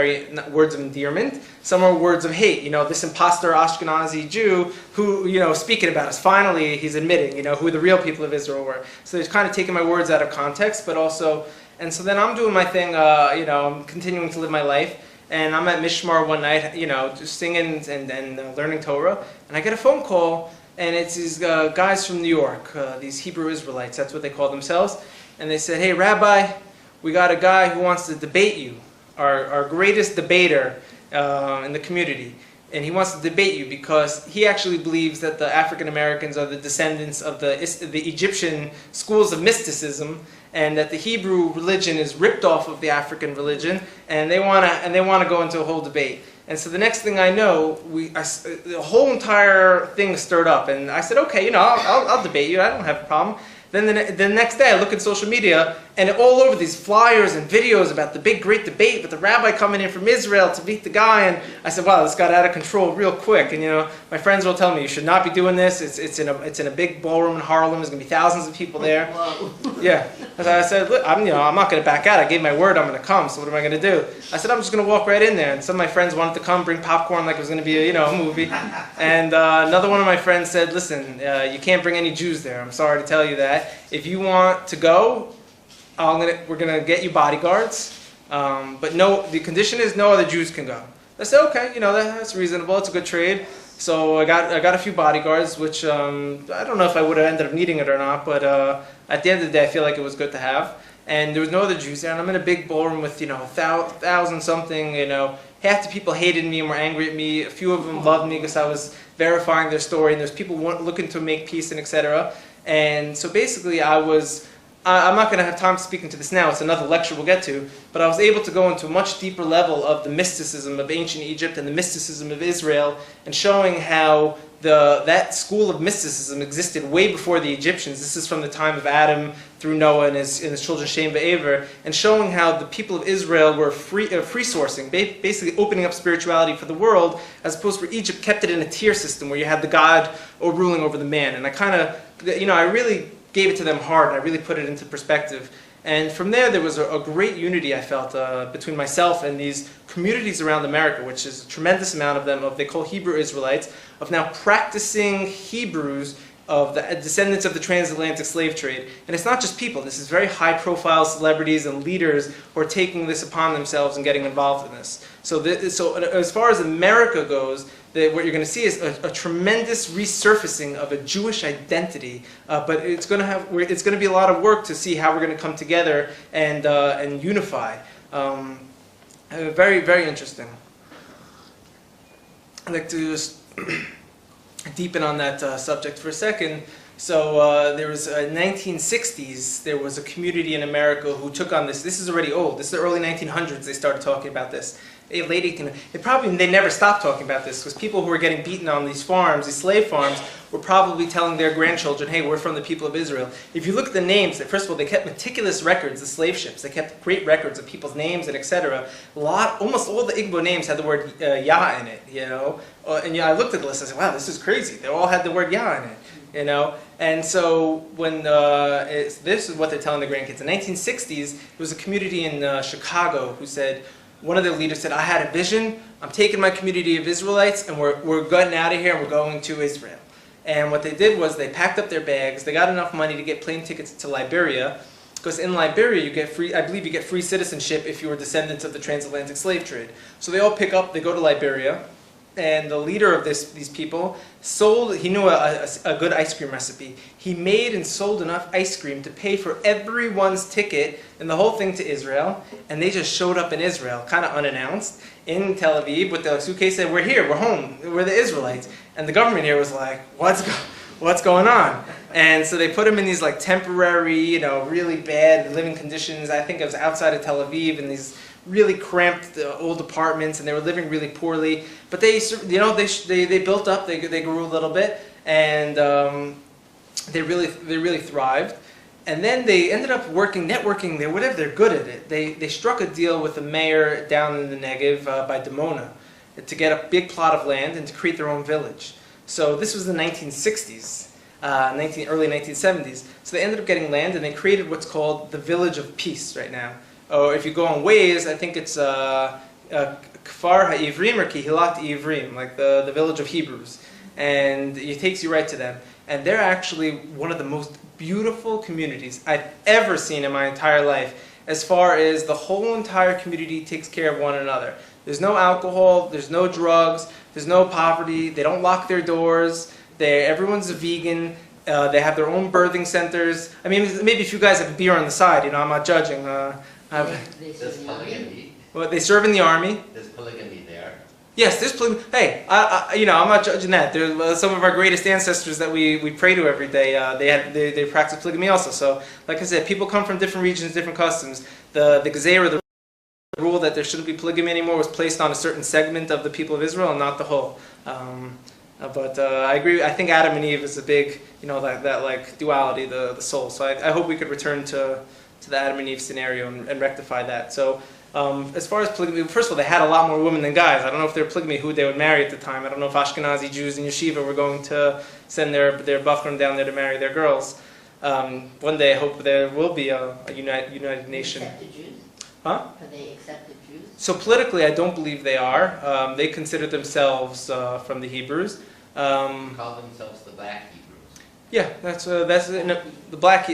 words of endearment, some were words of hate. This imposter Ashkenazi Jew who, speaking about us, finally he's admitting, who the real people of Israel were. So they're kind of taking my words out of context, but also, and so then I'm doing my thing, I'm continuing to live my life, and I'm at Mishmar one night, just singing and learning Torah, and I get a phone call, and it's these guys from New York, these Hebrew Israelites, that's what they call themselves, and they said, hey, Rabbi, we got a guy who wants to debate you, our greatest debater in the community. And he wants to debate you because he actually believes that the African Americans are the descendants of the Egyptian schools of mysticism, and that the Hebrew religion is ripped off of the African religion, and they want to go into a whole debate. And so the next thing I know, the whole entire thing stirred up, and I said, okay, I'll debate you. I don't have a problem. Then the next day I look at social media and all over these flyers and videos about the big great debate with the rabbi coming in from Israel to beat the guy, and I said, wow, this got out of control real quick. And my friends will tell me, you should not be doing this. It's in a big ballroom in Harlem. There's going to be thousands of people there. Yeah. So I said, look, I'm not going to back out. I gave my word I'm going to come, so what am I going to do? I said, I'm just going to walk right in there. And some of my friends wanted to come, bring popcorn like it was going to be a movie. And another one of my friends said, listen, you can't bring any Jews there. I'm sorry to tell you that. If you want to go, we're going to get you bodyguards, but the condition is no other Jews can go. I said, okay, that's reasonable. It's a good trade. So I got a few bodyguards, which I don't know if I would have ended up needing it or not, but at the end of the day, I feel like it was good to have. And there was no other Jews there, and I'm in a big ballroom with 1,000 something. Half the people hated me and were angry at me. A few of them loved me because I was verifying their story, and there's people looking to make peace and etc. And so basically I'm not going to have time to speak into this now, it's another lecture we'll get to, but I was able to go into a much deeper level of the mysticism of ancient Egypt and the mysticism of Israel, and showing how that school of mysticism existed way before the Egyptians. This is from the time of Adam through Noah and his children Shem ve'Aver, and showing how the people of Israel were free sourcing, basically opening up spirituality for the world, as opposed to Egypt kept it in a tier system where you had the God ruling over the man. And I really gave it to them hard, and I really put it into perspective. And from there was a great unity I felt between myself and these communities around America, which is a tremendous amount of them, they call Hebrew Israelites, of now practicing Hebrews, of the descendants of the transatlantic slave trade. And it's not just people, this is very high profile celebrities and leaders who are taking this upon themselves and getting involved in this. So as far as America goes, what you're going to see is a tremendous resurfacing of a Jewish identity, but it's going to be a lot of work to see how we're going to come together and unify. Very, very interesting. I'd like to just deepen on that subject for a second. So there was in 1960s, there was a community in America who took on this. This is already old. This is the early 1900s they started talking about this. A lady can, they never stopped talking about this because people who were getting beaten on these farms, these slave farms, were probably telling their grandchildren, hey, we're from the people of Israel. If you look at the names, first of all, they kept meticulous records, the slave ships. They kept great records of people's names and etc. Almost all the Igbo names had the word Yah in it, you know. And yeah, I looked at the list and I said, wow, this is crazy. They all had the word Yah in it, you know. And so when this is what they're telling the grandkids. In the 1960s, there was a community in Chicago who said, one of their leaders said, I had a vision, I'm taking my community of Israelites and we're getting out of here and we're going to Israel. And what they did was they packed up their bags, they got enough money to get plane tickets to Liberia, because in Liberia you get free, I believe you get free citizenship if you were descendants of the transatlantic slave trade. So they all pick up, they go to Liberia, and the leader of these people sold, he knew a good ice cream recipe. He made and sold enough ice cream to pay for everyone's ticket and the whole thing to Israel. And they just showed up in Israel, kind of unannounced, in Tel Aviv with the suitcase, said, we're here, we're home, we're the Israelites. And the government here was like, what's going on? And so they put them in these like temporary, you know, really bad living conditions. I think it was outside of Tel Aviv in these really cramped old apartments, and they were living really poorly. But they, you know, they built up, they grew a little bit, and they really thrived. And then they ended up networking. They're good at it. They struck a deal with the mayor down in the Negev by Dimona to get a big plot of land and to create their own village. So this was the 1960s, early 1970s. So they ended up getting land, and they created what's called the Village of Peace right now. Or if you go on Waze, I think it's Kfar HaIvrim or Kihilat Ivrim, like the village of Hebrews. And it takes you right to them. And they're actually one of the most beautiful communities I've ever seen in my entire life, as far as the whole entire community takes care of one another. There's no alcohol, there's no drugs, there's no poverty, they don't lock their doors, everyone's a vegan, they have their own birthing centers. I mean, maybe if you guys have a beer on the side, you know, I'm not judging. There's polygamy. Well, they serve in the army. There's polygamy there. Yes, there's polygamy. Hey, you know, I'm not judging that. There's some of our greatest ancestors that we pray to every day. They practice polygamy also. So, like I said, people come from different regions, different customs. The Gezerah, the rule that there shouldn't be polygamy anymore, was placed on a certain segment of the people of Israel and not the whole. But I agree. I think Adam and Eve is a big, you know, that like duality, the soul. So I hope we could return to the Adam and Eve scenario and rectify that. So as far as polygamy, first of all, they had a lot more women than guys. I don't know if they're polygamy, who they would marry at the time. I don't know if Ashkenazi Jews in yeshiva were going to send their bachrim down there to marry their girls. One day I hope there will be a united nation. Accepted Jews? Huh? Are they accepted Jews? So politically, I don't believe they are. They consider themselves from the Hebrews. Call themselves the Black Hebrews. Yeah, that's the black.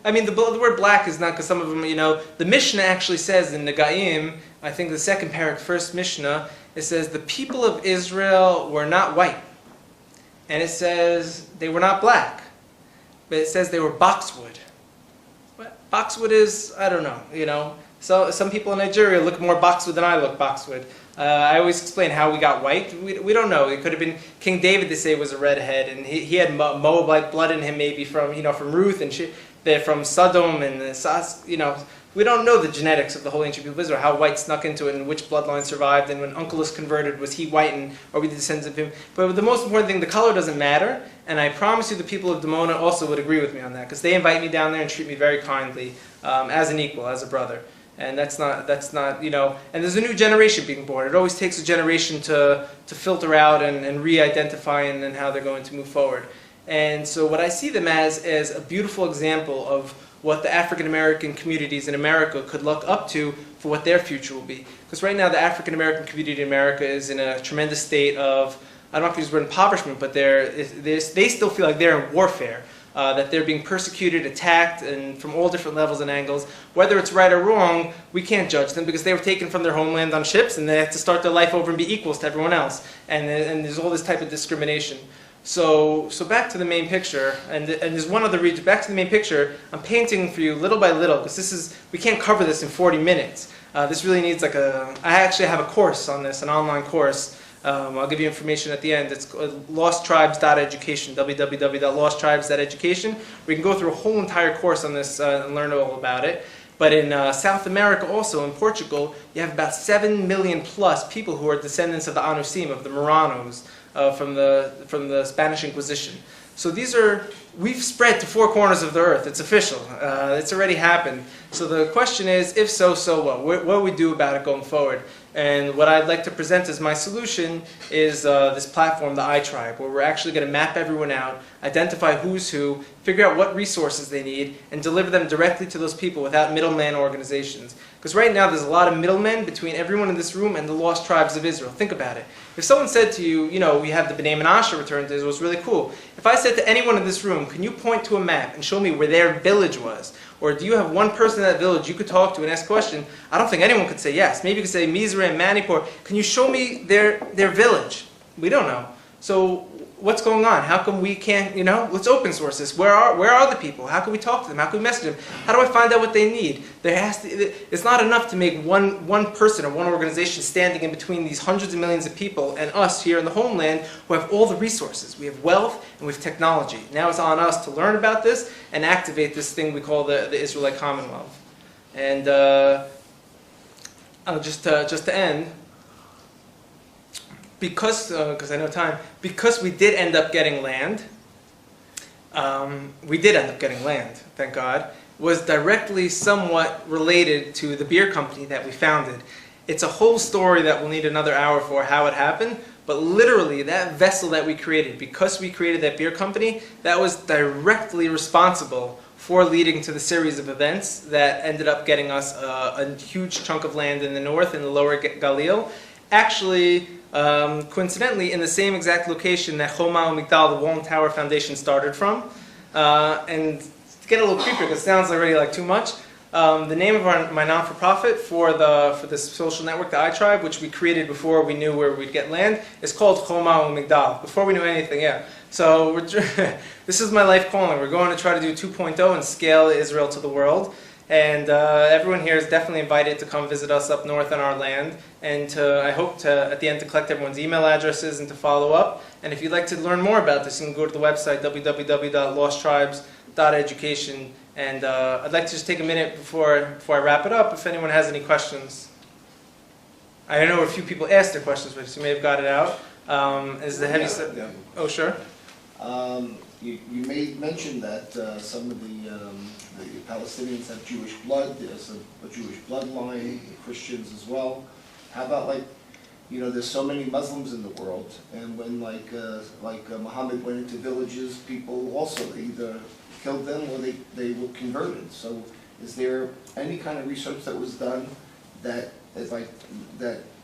I mean, the word black is not because some of them, you know, the Mishnah actually says in the Gaim, I think the second parak, first Mishnah, it says the people of Israel were not white, and it says they were not black, but it says they were boxwood. What boxwood is, I don't know, you know. So some people in Nigeria look more boxwood than I look boxwood. I always explain how we got white. We don't know. It could have been King David, they say, was a redhead, and he had Moabite blood in him, maybe from Ruth, and they're from Sodom and you know. We don't know the genetics of the whole ancient people of Israel, how white snuck into it and which bloodline survived, and when Uncle is converted, was he white and are we the descendants of him? But the most important thing, the color doesn't matter, and I promise you the people of Dimona also would agree with me on that, because they invite me down there and treat me very kindly, as an equal, as a brother. And that's not, you know, and there's a new generation being born. It always takes a generation to filter out and re-identify and how they're going to move forward. And so what I see them as a beautiful example of what the African American communities in America could look up to for what their future will be. Because right now the African American community in America is in a tremendous state of, I don't know if use the word impoverishment, but they still feel like they're in warfare. That they're being persecuted, attacked, and from all different levels and angles. Whether it's right or wrong, we can't judge them because they were taken from their homeland on ships and they have to start their life over and be equals to everyone else. And there's all this type of discrimination. So back to the main picture, and there's one other region. Back to the main picture, I'm painting for you little by little because we can't cover this in 40 minutes. This really needs I actually have a course on this, an online course. I'll give you information at the end. It's losttribes.education, www.losttribes.education. We can go through a whole entire course on this and learn all about it. But in South America also, in Portugal, you have about 7 million plus people who are descendants of the Anusim, of the Moranos, from the Spanish Inquisition. So we've spread to 4 corners of the earth. It's official. It's already happened. So the question is, if so, so what? What do we do about it going forward? And what I'd like to present as my solution is this platform, the iTribe, where we're actually going to map everyone out, identify who's who, figure out what resources they need, and deliver them directly to those people without middleman organizations. Because right now there's a lot of middlemen between everyone in this room and the lost tribes of Israel. Think about it. If someone said to you, we have the B'nai Menashe return to Israel, it's really cool. If I said to anyone in this room, can you point to a map and show me where their village was? Or do you have one person in that village you could talk to and ask a question? I don't think anyone could say yes. Maybe you could say Mizraim, Manipur. Can you show me their village? We don't know. So what's going on? How come we can't, let's open source this. Where are the people? How can we talk to them? How can we message them? How do I find out what they need? It's not enough to make one person or one organization standing in between these hundreds of millions of people and us here in the homeland who have all the resources. We have wealth and we have technology. Now it's on us to learn about this and activate this thing we call the Israelite Commonwealth. And just to end, because I know time, because we did end up getting land, thank God, was directly somewhat related to the beer company that we founded. It's a whole story that we'll need another hour for how it happened, but literally that vessel that we created, because we created that beer company, that was directly responsible for leading to the series of events that ended up getting us a huge chunk of land in the north, in the lower Galil. Actually, coincidentally, in the same exact location that Choma Migdal, the Wall and Tower Foundation, started from. And to get a little creepier, because it sounds already like too much, the name of my non-for-profit for this social network, the iTribe, which we created before we knew where we'd get land, is called Choma Migdal. Before we knew anything, yeah. So this is my life calling. We're going to try to do 2.0 and scale Israel to the world. And everyone here is definitely invited to come visit us up north on our land. And I hope to, at the end, to collect everyone's email addresses and to follow up. And if you'd like to learn more about this, you can go to the website, www.losttribes.education. And I'd like to just take a minute before I wrap it up, if anyone has any questions. I know a few people asked their questions, but you may have got it out. Is the heavy stuff? Yeah. Oh, sure. You may mention that some of the Palestinians have Jewish blood. There's a Jewish bloodline, the Christians as well. How about there's so many Muslims in the world, and when Muhammad went into villages, people also either killed them or they were converted. So is there any kind of research that was done that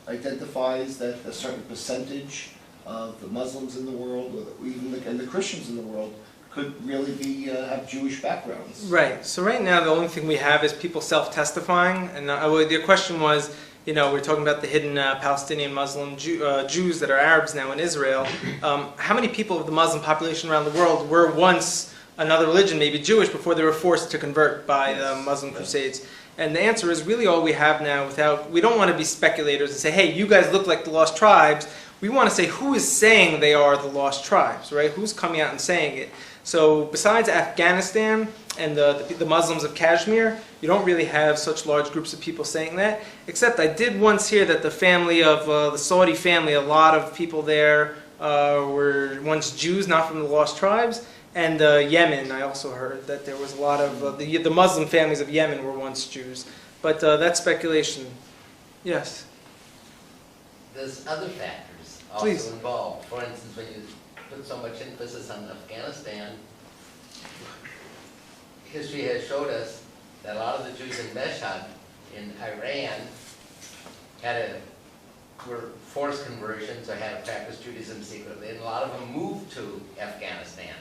identifies that a certain percentage of the Muslims in the world, or even the Christians in the world, could really have Jewish backgrounds? Right. So right now, the only thing we have is people self-testifying. And your question was, we're talking about the hidden Palestinian Muslim Jews that are Arabs now in Israel. How many people of the Muslim population around the world were once another religion, maybe Jewish, before they were forced to convert by the Muslim Crusades? And the answer is really all we have now. We don't want to be speculators and say, hey, you guys look like the lost tribes. We want to say who is saying they are the lost tribes, right? Who's coming out and saying it? So besides Afghanistan and the Muslims of Kashmir, you don't really have such large groups of people saying that. Except I did once hear that the family of the Saudi family, a lot of people there were once Jews, not from the lost tribes. And Yemen, I also heard that there was a lot of the Muslim families of Yemen were once Jews. But that's speculation. Yes? There's other factors also Please. involved. For instance, when you put so much emphasis on Afghanistan, history has showed us that a lot of the Jews in Mashhad in Iran were forced conversions or had to practice Judaism secretly, and a lot of them moved to Afghanistan.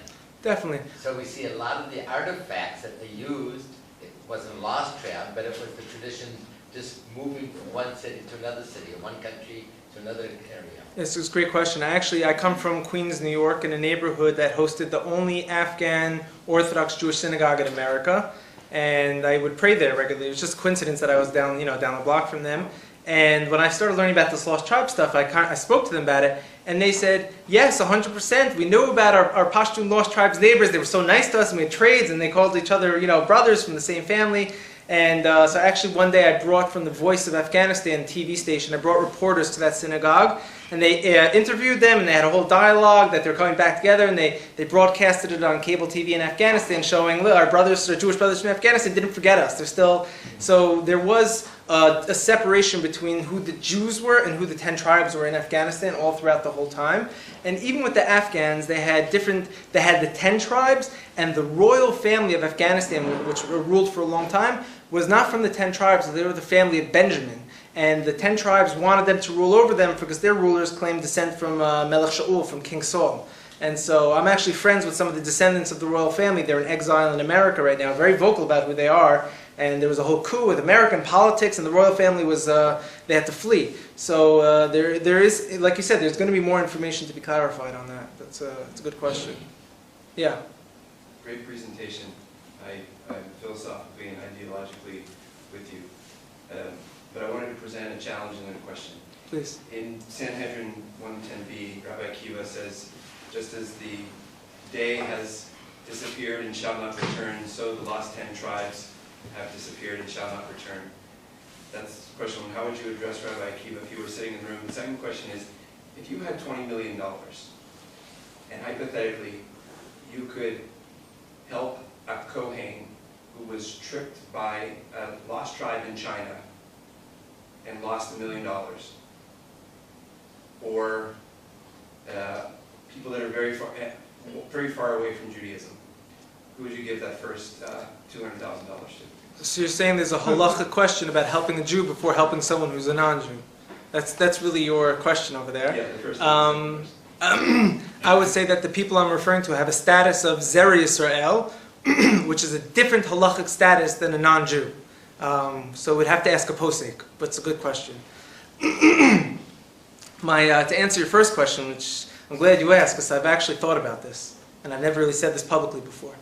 Definitely. So we see a lot of the artifacts that they used, it wasn't a lost tribe, but it was the tradition just moving from one city to another city, or one country to another area. This is a great question. I come from Queens, New York, in a neighborhood that hosted the only Afghan Orthodox Jewish synagogue in America, and I would pray there regularly. It was just a coincidence that I was down the block from them. And when I started learning about this Lost Tribe stuff, I spoke to them about it, and they said, yes, 100%. We knew about our Pashtun Lost Tribes neighbors. They were so nice to us, and we had trades, and they called each other, brothers from the same family. And so actually one day I brought from the Voice of Afghanistan TV station, I brought reporters to that synagogue, and they interviewed them, and they had a whole dialogue that they're coming back together, and they broadcasted it on cable TV in Afghanistan, showing, look, our Jewish brothers from Afghanistan didn't forget us. They're still, so there was a separation between who the Jews were and who the 10 tribes were in Afghanistan all throughout the whole time. And even with the Afghans, they had the 10 tribes, and the royal family of Afghanistan, which ruled for a long time, was not from the 10 tribes. They were the family of Benjamin. And the 10 tribes wanted them to rule over them because their rulers claimed descent from Melech Shaul, from King Saul. And so I'm actually friends with some of the descendants of the royal family. They're in exile in America right now, very vocal about who they are. And there was a whole coup with American politics, and the royal family was, they had to flee. So there is, like you said, there's going to be more information to be clarified on that. That's a good question. Yeah. Great presentation. I'm philosophically and ideologically with you. But I wanted to present a challenge and then a question. Please. In Sanhedrin 110b, Rabbi Akiva says, just as the day has disappeared and shall not return, so the lost 10 tribes have disappeared and shall not return. That's question one. How would you address Rabbi Akiva if you were sitting in the room? The second question is, if you had $20 million, and hypothetically, you could help a Kohen who was tricked by a lost tribe in China and lost $1 million, or people that are very far away from Judaism, who would you give that first $200,000 to? So you're saying there's a halacha question about helping a Jew before helping someone who's a non-Jew. That's really your question over there. Yeah, the first one. I would say that the people I'm referring to have a status of Zeri Yisrael, which is a different halachic status than a non-Jew. So we'd have to ask a posek, but it's a good question. To answer your first question, which I'm glad you asked, because I've actually thought about this, and I've never really said this publicly before.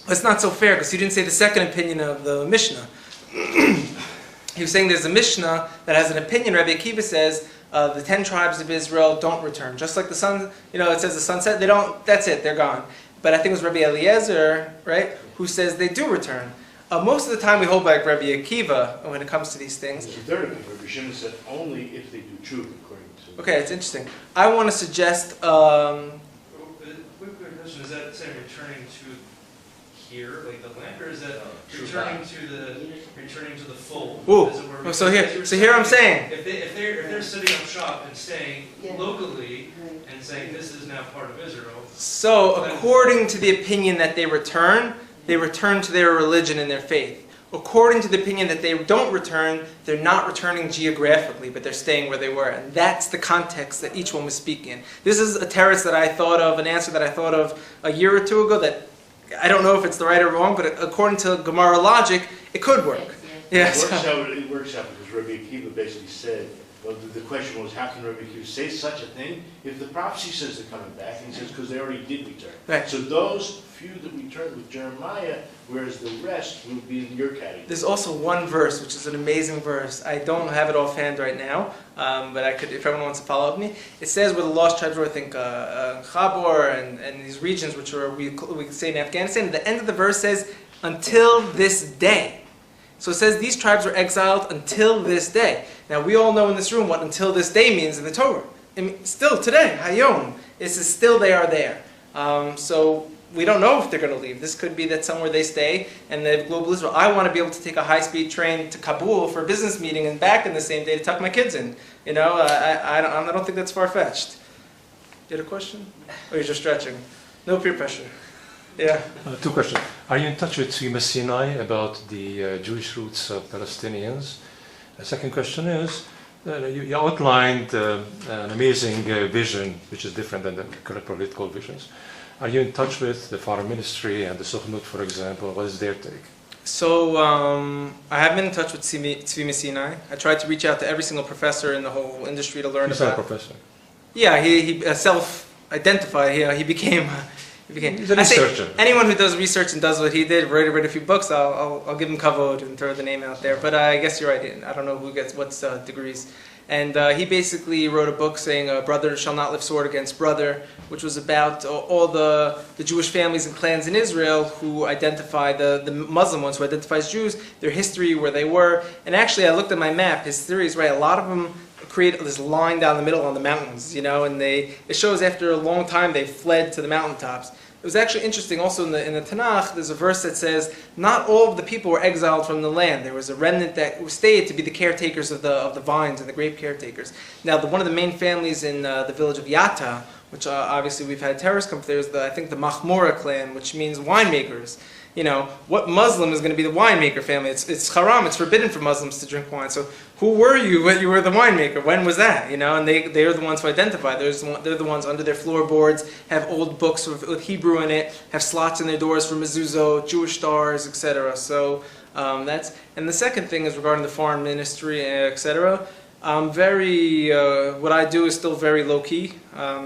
It's not so fair, because you didn't say the second opinion of the Mishnah. He was saying there's a Mishnah that has an opinion. Rabbi Akiva says the 10 tribes of Israel don't return. Just like the sun, it says the sunset, they don't, that's it, they're gone. But I think it was Rabbi Eliezer, right, who says they do return. Most of the time we hold back Rabbi Akiva when it comes to these things. There's a third of it. Rabbi Shimon said only if they do tshuva, according to... Okay, it's interesting. I want to suggest... Quick question, is that saying returning to here, like the land, or is that returning to the fold? Ooh, as it were? so here I'm saying... If they're setting up shop and staying Yeah. locally and saying this is now part of Israel. So according to the opinion that they return to their religion and their faith. According to the opinion that they don't return, they're not returning geographically, but they're staying where they were. And that's the context that each one was speaking in. This is a teretz that I thought of, an answer that I thought of a year or two ago that I don't know if it's the right or wrong, but according to Gemara logic, it could work. Yeah, It works out because Rabbi Akiva basically said, well, the question was, how can Rabbi Akiva say such a thing if the prophecy says they're coming back? And he says, because they already did return. Right. So those few that returned with Jeremiah, whereas the rest would be in your category. There's also one verse, which is an amazing verse. I don't have it offhand right now, but I could, if everyone wants to follow up with me. It says where the lost tribes were, I think, Chabor and these regions, which are, we could say in Afghanistan. The end of the verse says, until this day. So it says these tribes were exiled until this day. Now we all know in this room what until this day means in the Torah. I mean, still today, Hayom, this is still they are there. So we don't know if they're going to leave. This could be that somewhere they stay and they have global Israel. I want to be able to take a high-speed train to Kabul for a business meeting and back in the same day to tuck my kids in. I don't think that's far-fetched. You had a question? Or you're just stretching? No peer pressure. Yeah. Two questions. Are you in touch with Tzvi Sinai about the Jewish roots of Palestinians? The second question is, you outlined an amazing vision, which is different than the current political visions. Are you in touch with the Foreign Ministry and the Sukhnut, for example? What is their take? So I have been in touch with Tzvi Sinai. I tried to reach out to every single professor in the whole industry to learn He's about. not a professor. Yeah, he self-identified. He became if you can. He's a I say researcher. anyone who does research and does what he did, write a few books, I'll give him kavod and throw the name out there. But I guess you're right. I don't know who gets what degrees. And he basically wrote a book saying, "Brother shall not lift sword against brother," which was about all the Jewish families and clans in Israel who identify the Muslim ones who identify as Jews, their history, where they were. And actually, I looked at my map. His theory is right. A lot of them create this line down the middle on the mountains, and it shows after a long time they fled to the mountaintops. It was actually interesting also in the Tanakh, there's a verse that says, not all of the people were exiled from the land. There was a remnant that stayed to be the caretakers of the vines and the grape caretakers. Now, one of the main families in the village of Yatta, which obviously we've had terrorists come through, is I think the Mahmura clan, which means winemakers. What Muslim is going to be the winemaker family? It's haram, it's forbidden for Muslims to drink wine. So who were you when you were the winemaker? When was that? And they are the ones who identify. They're the ones under their floorboards, have old books with Hebrew in it, have slots in their doors for mezuzot, Jewish stars, etc. So and the second thing is regarding the foreign ministry, etc. What I do is still very low-key.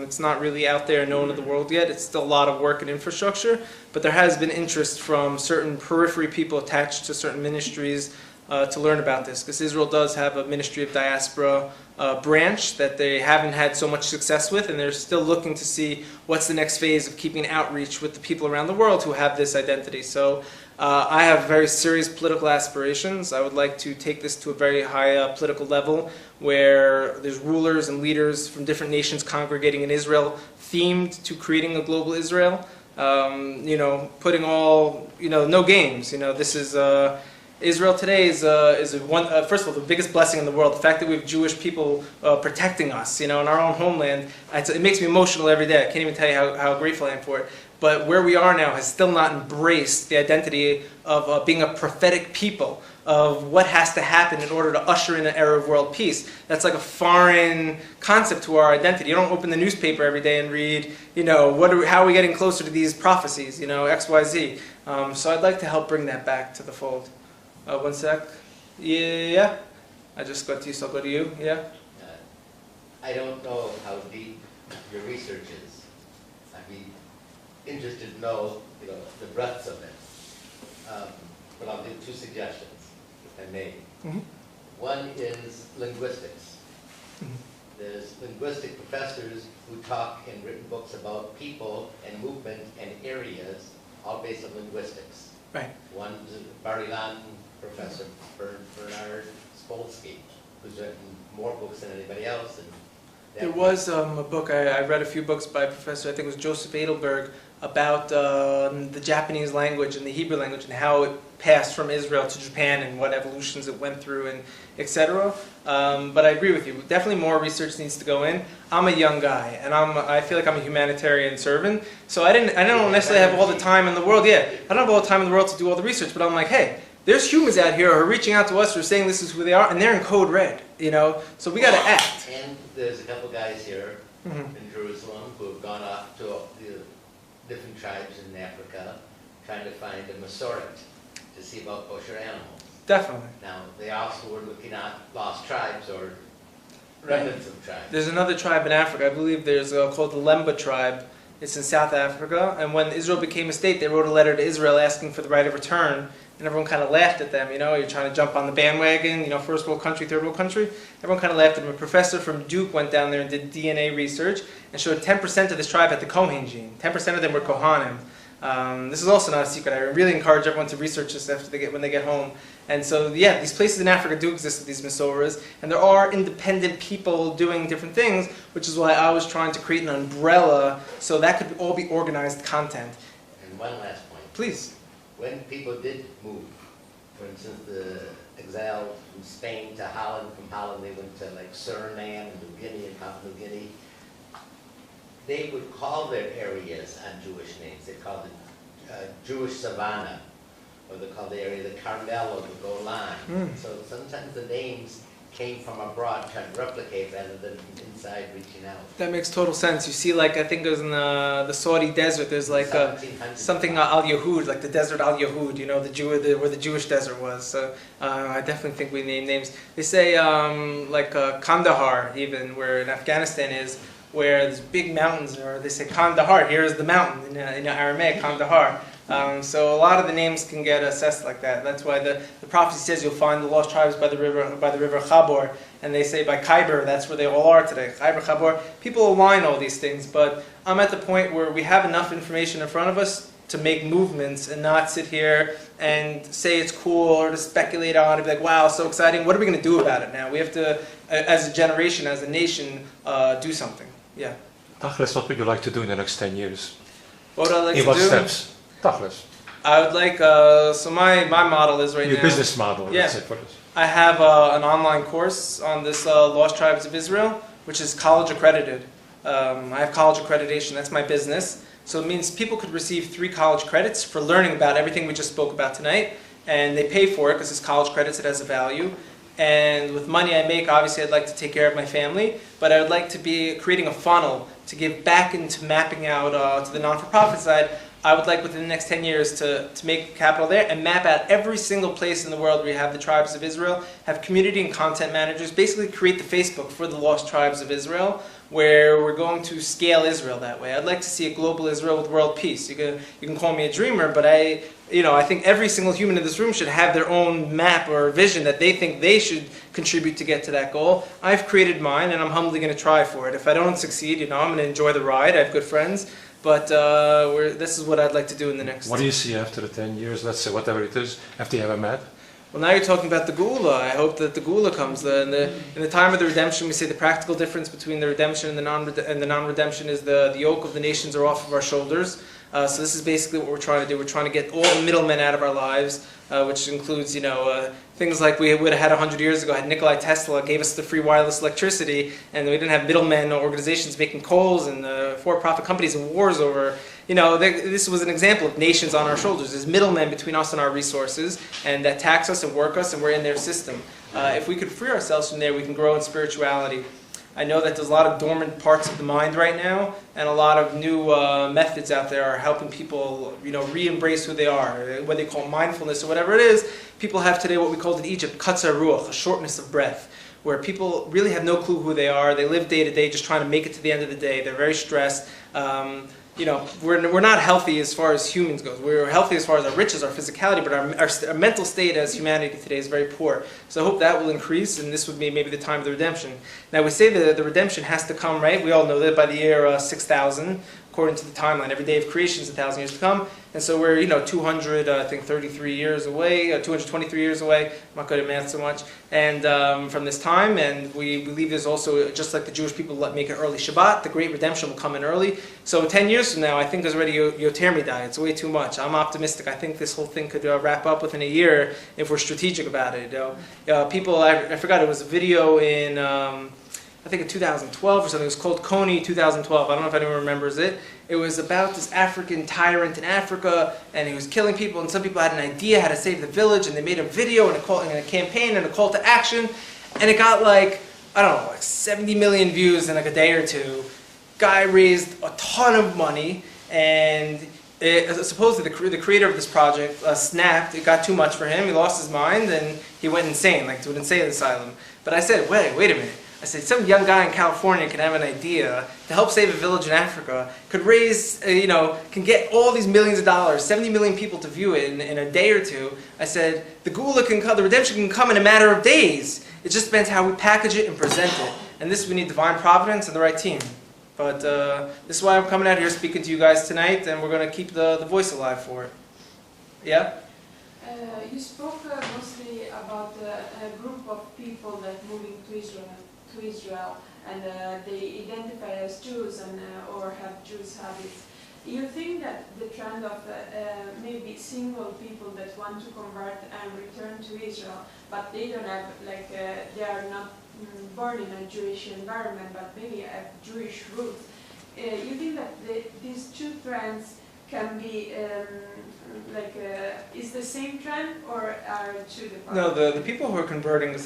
It's not really out there known to the world yet. It's still a lot of work and infrastructure, but there has been interest from certain periphery people attached to certain ministries to learn about this, because Israel does have a Ministry of Diaspora branch that they haven't had so much success with, and they're still looking to see what's the next phase of keeping outreach with the people around the world who have this identity. So I have very serious political aspirations. I would like to take this to a very high political level where there's rulers and leaders from different nations congregating in Israel themed to creating a global Israel. Putting all, no games. This is Israel today is first of all, the biggest blessing in the world. The fact that we have Jewish people protecting us, in our own homeland, it makes me emotional every day. I can't even tell you how grateful I am for it. But where we are now has still not embraced the identity of being a prophetic people, of what has to happen in order to usher in an era of world peace. That's like a foreign concept to our identity. You don't open the newspaper every day and read, how are we getting closer to these prophecies, X, Y, Z. So I'd like to help bring that back to the fold. One sec. Yeah. I just got to you, so I'll go to you. Yeah. I don't know how deep your research is. I'd be interested to know, the breadth of it. But I'll give two suggestions, if I may. Mm-hmm. One is linguistics. Mm-hmm. There's linguistic professors who talk in written books about people and movement and areas, all based on linguistics. Right. One is Bar-Ilan professor, Bernard Spolsky, who's written more books than anybody else. And there was a book, I read a few books by a professor, I think it was Joseph Edelberg, about the Japanese language and the Hebrew language and how it passed from Israel to Japan and what evolutions it went through and etc. But I agree with you. Definitely more research needs to go in. I'm a young guy and I feel like I'm a humanitarian servant. So I don't necessarily have all the time in the world. Yeah, I don't have all the time in the world to do all the research, but I'm like, hey, there's humans out here who are reaching out to us who are saying this is who they are, and they're in code red, So we got to act. And there's a couple guys here Mm-hmm. in Jerusalem who have gone off to the different tribes in Africa trying to find a Masoret to see about kosher animals. Definitely. Now, they also were looking at lost tribes or remnants of tribes. There's another tribe in Africa, I believe there's called the Lemba tribe. It's in South Africa, and when Israel became a state, they wrote a letter to Israel asking for the right of return, and everyone kind of laughed at them, you're trying to jump on the bandwagon, first world country, third world country. Everyone kind of laughed at them. A professor from Duke went down there and did DNA research and showed 10% of this tribe had the Kohen gene. 10% of them were Kohanim. This is also not a secret. I really encourage everyone to research this when they get home. And so, yeah, these places in Africa do exist with these Masoras, and there are independent people doing different things, which is why I was trying to create an umbrella so that could all be organized content. And one last point. Please. When people did move, for instance, the exile from Spain to Holland, from Holland they went to like Suriname and New Guinea and Papua New Guinea, they would call their areas on Jewish names. They called it Jewish Savannah, or they called the area the Carmel or the Golan. So sometimes the names came from abroad trying to replicate rather than from inside reaching out. That makes total sense. You see, I think it was in the Saudi desert, there's something Al-Yahud, like the desert Al-Yahud, where the Jewish desert was. So I definitely think we name names. They say Kandahar, even, where in Afghanistan is, where there's big mountains, or they say Kandahar, here is the mountain in Aramaic, Kandahar. So a lot of the names can get assessed like that. That's why the prophecy says you'll find the lost tribes by the river Chabor, and they say by Khyber, that's where they all are today. Khyber, Chabor. People align all these things, but I'm at the point where we have enough information in front of us to make movements and not sit here and say it's cool or to speculate on it, be like, wow, so exciting. What are we going to do about it now? We have to, as a generation, as a nation, do something. Yeah. Tachlis, what would you like to do in the next 10 years? What would I like In to what do? steps? Tachlis. I would like, so my model is right Your now. business model, Yeah. let's say, for this. I have an online course on this Lost Tribes of Israel, which is college accredited. I have college accreditation, that's my business. So it means people could receive 3 college credits for learning about everything we just spoke about tonight, and they pay for it because it's college credits, it has a value. And with money I make, obviously I'd like to take care of my family, but I would like to be creating a funnel to give back into mapping out to the non-for-profit side. I would like within the next 10 years to make capital there and map out every single place in the world where you have the tribes of Israel, have community and content managers, basically create the Facebook for the lost tribes of Israel, where we're going to scale Israel that way. I'd like to see a global Israel with world peace. You can call me a dreamer, but I think every single human in this room should have their own map or vision that they think they should contribute to get to that goal. I've created mine, and I'm humbly going to try for it. If I don't succeed, I'm going to enjoy the ride. I have good friends. But this is what I'd like to do in the next... What do you see after the 10 years, let's say, whatever it is, after you have a map? Well, now you're talking about the Geula. I hope that the Geula comes. In the time of the redemption, we say the practical difference between the redemption and the non-redemption is the yoke of the nations are off of our shoulders. So this is basically what we're trying to do. We're trying to get all the middlemen out of our lives, which includes, things like we would have had 100 years ago had Nikola Tesla gave us the free wireless electricity, and we didn't have middlemen organizations making calls and for-profit companies and wars over. This was an example of nations on our shoulders. There's middlemen between us and our resources, and that tax us and work us, and we're in their system. If we could free ourselves from there, we can grow in spirituality. I know that there's a lot of dormant parts of the mind right now, and a lot of new methods out there are helping people, re-embrace who they are. Whether they call it mindfulness or whatever it is, people have today what we called in Egypt, katzar ruach, a shortness of breath, where people really have no clue who they are. They live day to day just trying to make it to the end of the day. They're very stressed. We're not healthy as far as humans goes. We're healthy as far as our riches, our physicality, but our mental state as humanity today is very poor. So I hope that will increase, and this would be maybe the time of the redemption. Now we say that the redemption has to come, right? We all know that by the year 6000, according to the timeline. Every day of creation is 1,000 years to come. And so we're, 233 years away, 223 years away. I'm not good at math so much. And from this time, and we believe there's also, just like the Jewish people make an early Shabbat, the great redemption will come in early. So 10 years from now, I think there's already Yoter Midai. It's way too much. I'm optimistic. I think this whole thing could wrap up within a year if we're strategic about it. People, I forgot, it was a video in... I think in 2012 or something. It was called Coney 2012. I don't know if anyone remembers it. It was about this African tyrant in Africa, and he was killing people, and some people had an idea how to save the village, and they made a video and a campaign and a call to action, and it got like 70 million views in like a day or two. Guy raised a ton of money, and supposedly the creator of this project snapped. It got too much for him. He lost his mind, and he went insane, like to an insane asylum. But I said, wait a minute. I said, some young guy in California can have an idea to help save a village in Africa, could raise, can get all these millions of dollars, 70 million people to view it in a day or two. I said, the Geula can come, the redemption can come in a matter of days. It just depends how we package it and present it. And this, we need divine providence and the right team. But this is why I'm coming out here speaking to you guys tonight, and we're going to keep the voice alive for it. Yeah? You spoke mostly about a group of people that moving to Israel, and they identify as Jews and or have Jewish habits. You think that the trend of maybe single people that want to convert and return to Israel, but they don't have they are not born in a Jewish environment, but maybe have Jewish roots. You think that these two trends can be is the same trend, or are two different? No, the people who are converting with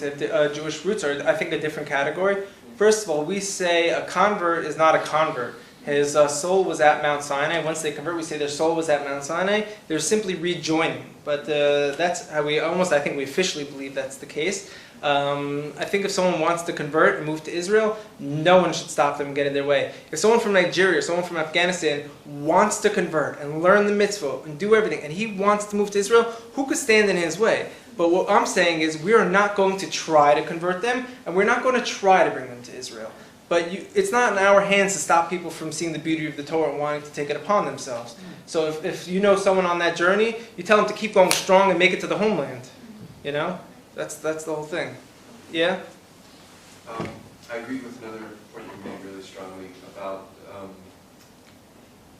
Jewish roots are, I think, a different category. First of all, we say a convert is not a convert. His soul was at Mount Sinai. Once they convert, we say their soul was at Mount Sinai. They're simply rejoining. But that's how I think we officially believe that's the case. I think if someone wants to convert and move to Israel, no one should stop them and get in their way. If someone from Nigeria or someone from Afghanistan wants to convert and learn the mitzvah and do everything, and he wants to move to Israel, who could stand in his way? But what I'm saying is we are not going to try to convert them, and we're not going to try to bring them to Israel. But it's not in our hands to stop people from seeing the beauty of the Torah and wanting to take it upon themselves. So if you know someone on that journey, you tell them to keep going strong and make it to the homeland. You know? That's the whole thing. Yeah? I agree with another point you made really strongly about,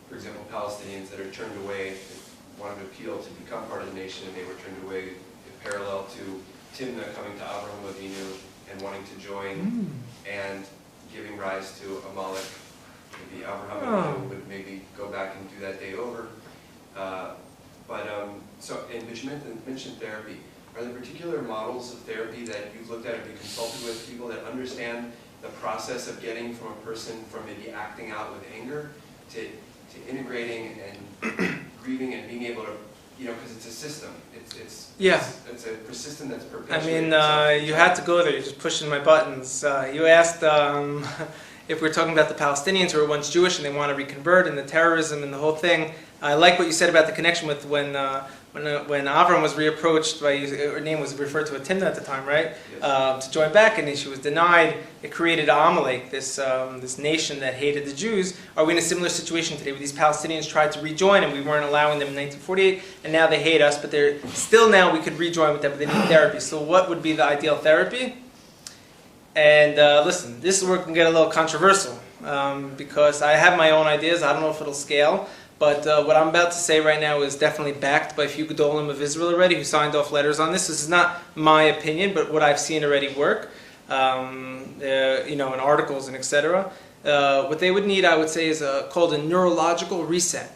for example, Palestinians that are turned away, wanted to appeal to become part of the nation, and they were turned away parallel to Timnah coming to Avraham Avinu and wanting to join and giving rise to Amalek. Maybe Avraham Avinu would maybe go back and do that day over. So in mentioned therapy, are there particular models of therapy that you've looked at or been consulted with, people that understand the process of getting from a person from maybe acting out with anger to integrating and grieving and being able to, because it's a system. It's a system that's perpetuated. I mean, you had to go there. You're just pushing my buttons. You asked if we're talking about the Palestinians who were once Jewish and they want to reconvert and the terrorism and the whole thing. I like what you said about the connection with when Avram was reapproached by, her name was referred to as Timnah at the time, right? Yes. To join back, and she was denied. It created Amalek, this nation that hated the Jews. Are we in a similar situation today where these Palestinians tried to rejoin and we weren't allowing them in 1948, and now they hate us, but they're still now we could rejoin with them, but they need therapy. So what would be the ideal therapy? And listen, this is where it can get a little controversial because I have my own ideas. I don't know if it'll scale. But what I'm about to say right now is definitely backed by a few Gedolim of Israel already who signed off letters on this. This is not my opinion, but what I've seen already work, in articles and etc. What they would need, I would say, is called a neurological reset.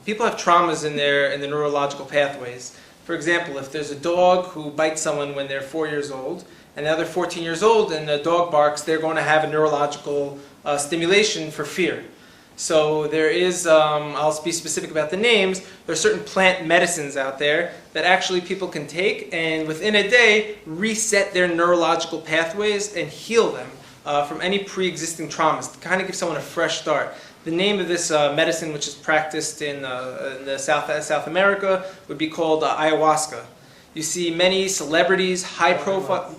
People have traumas in the neurological pathways. For example, if there's a dog who bites someone when they're 4 years old, and now they're 14 years old and the dog barks, they're going to have a neurological stimulation for fear. So there is, I'll be specific about the names, there are certain plant medicines out there that actually people can take and within a day reset their neurological pathways and heal them from any pre-existing traumas, to kind of give someone a fresh start. The name of this medicine, which is practiced in the South America, would be called ayahuasca. You see many celebrities, high profile...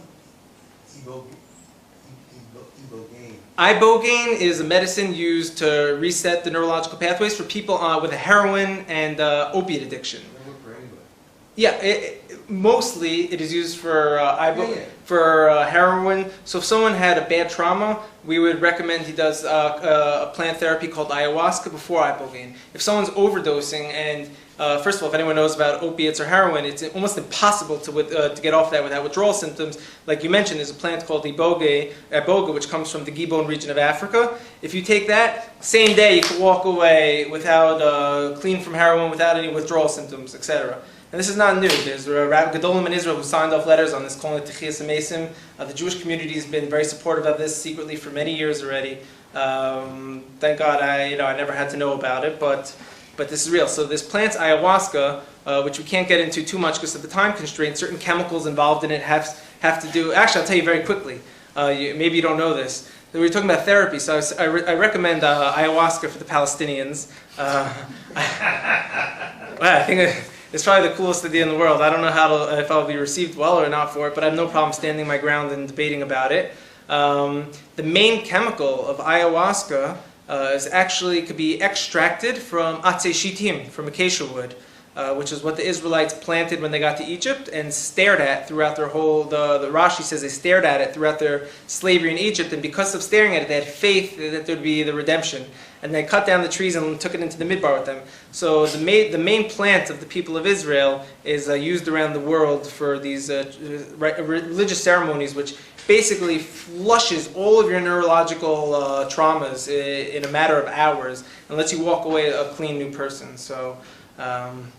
Ibogaine is a medicine used to reset the neurological pathways for people with a heroin and opiate addiction. Yeah, mostly it is used for heroin. So if someone had a bad trauma, we would recommend he does a plant therapy called ayahuasca before ibogaine. If someone's overdosing and first of all, if anyone knows about opiates or heroin, it's almost impossible to get off that without withdrawal symptoms. Like you mentioned, there's a plant called iboga, which comes from the Gibon region of Africa. If you take that, same day you can walk away without clean from heroin, without any withdrawal symptoms, etc. And this is not new. There's Rabbi Gedolim in Israel who signed off letters on this, calling it Techiyas Amesim. The Jewish community has been very supportive of this secretly for many years already. Thank God I never had to know about it, but this is real. So this plant's ayahuasca, which we can't get into too much because of the time constraint, certain chemicals involved in it have to do... Actually, I'll tell you very quickly. Maybe you don't know this. We were talking about therapy, so I recommend ayahuasca for the Palestinians. I think it's probably the coolest idea in the world. I don't know if I'll be received well or not for it, but I have no problem standing my ground and debating about it. The main chemical of ayahuasca could be extracted from atzei shitim, from acacia wood, which is what the Israelites planted when they got to Egypt and stared at throughout their whole, the Rashi says they stared at it throughout their slavery in Egypt, and because of staring at it, they had faith that there would be the redemption. And they cut down the trees and took it into the midbar with them. So the main plant of the people of Israel is used around the world for these religious ceremonies, which basically flushes all of your neurological traumas in a matter of hours and lets you walk away a clean new person. So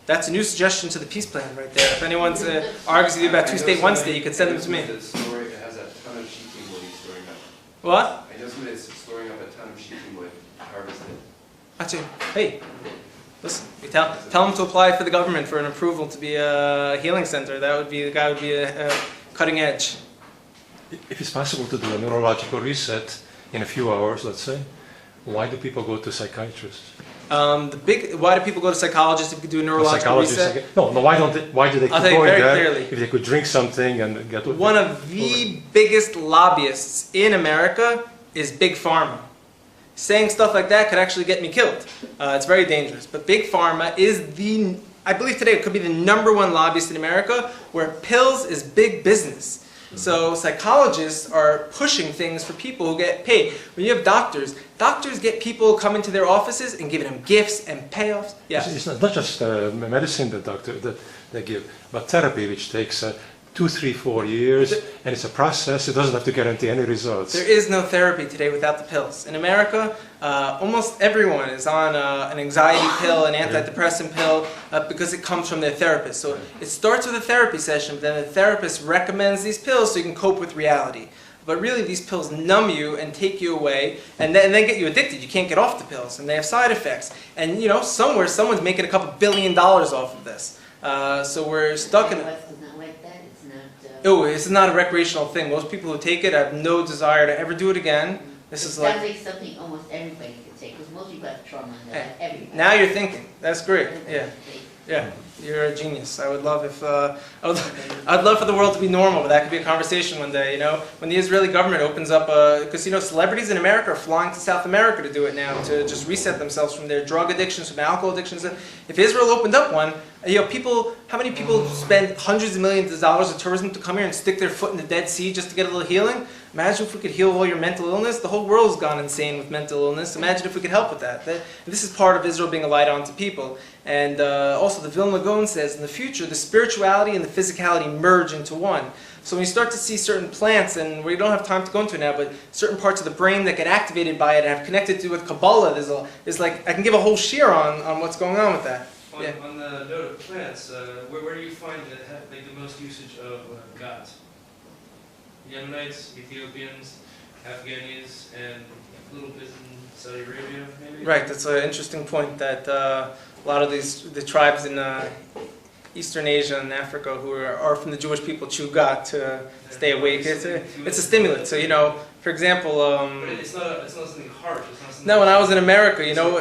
that's a new suggestion to the peace plan right there. If anyone argues with you about two-state, one-state, you could send them to me. The story has a ton of shitim where he's storing that. What? I know somebody that's storing up a ton of sheeping wood to harvest it. Actually, hey, listen, you tell them to apply for the government for an approval to be a healing center. That would be, the guy would be a cutting edge. If it's possible to do a neurological reset in a few hours, let's say, why do people go to psychiatrists? Why do people go to psychologists if you do a neurological reset? No, why do they keep I'll tell you going very there clearly. if they could drink something and get... One of the biggest lobbyists in America is Big Pharma. Saying stuff like that could actually get me killed. It's very dangerous. But Big Pharma is I believe today it could be the #1 lobbyist in America, where pills is big business. So psychologists are pushing things for people who get paid. When you have doctors get people come into their offices and giving them gifts and payoffs. Yeah. It's not just medicine that they give, but therapy, which takes 2, 3, 4 years, and it's a process. It doesn't have to guarantee any results. There is no therapy today without the pills. In America, almost everyone is on an anxiety pill, an antidepressant pill, because it comes from their therapist. So it starts with a therapy session, but then the therapist recommends these pills so you can cope with reality. But really, these pills numb you and take you away, and then get you addicted. You can't get off the pills, and they have side effects. And you know, somewhere, someone's making a couple $1 billion off of this. So we're stuck in. Oh, this is not a recreational thing. Most people who take it have no desire to ever do it again. This is like... Sounds like something almost everybody can take, because most people have trauma in their life, everybody. Now you're thinking. That's great. Yeah. Yeah. You're a genius. I would love if... I'd love for the world to be normal, but that could be a conversation one day, you know? When the Israeli government opens up because, you know, celebrities in America are flying to South America to do it now, to just reset themselves from their drug addictions, from alcohol addictions. If Israel opened up one, you know, how many people spend hundreds of millions of dollars in tourism to come here and stick their foot in the Dead Sea just to get a little healing? Imagine if we could heal all your mental illness. The whole world's gone insane with mental illness. Imagine if we could help with that. This is part of Israel being a light onto people. And also the Vilna Gaon says, in the future, the spirituality and the physicality merge into one. So when you start to see certain plants, and we don't have time to go into it now, but certain parts of the brain that get activated by it and have connected to with Kabbalah, there's like, I can give a whole shiur on what's going on with that. On the note of plants, where do you find the most usage of gods? Yemenites, Ethiopians, Afghanis, and a little bit in Saudi Arabia, maybe? Right, that's an interesting point that a lot of the tribes in Eastern Asia and Africa who are from the Jewish people chew gut to stay awake. It's a stimulant. So, you know, for example... but it's not something harsh. It's not something no, when I was in America, you know,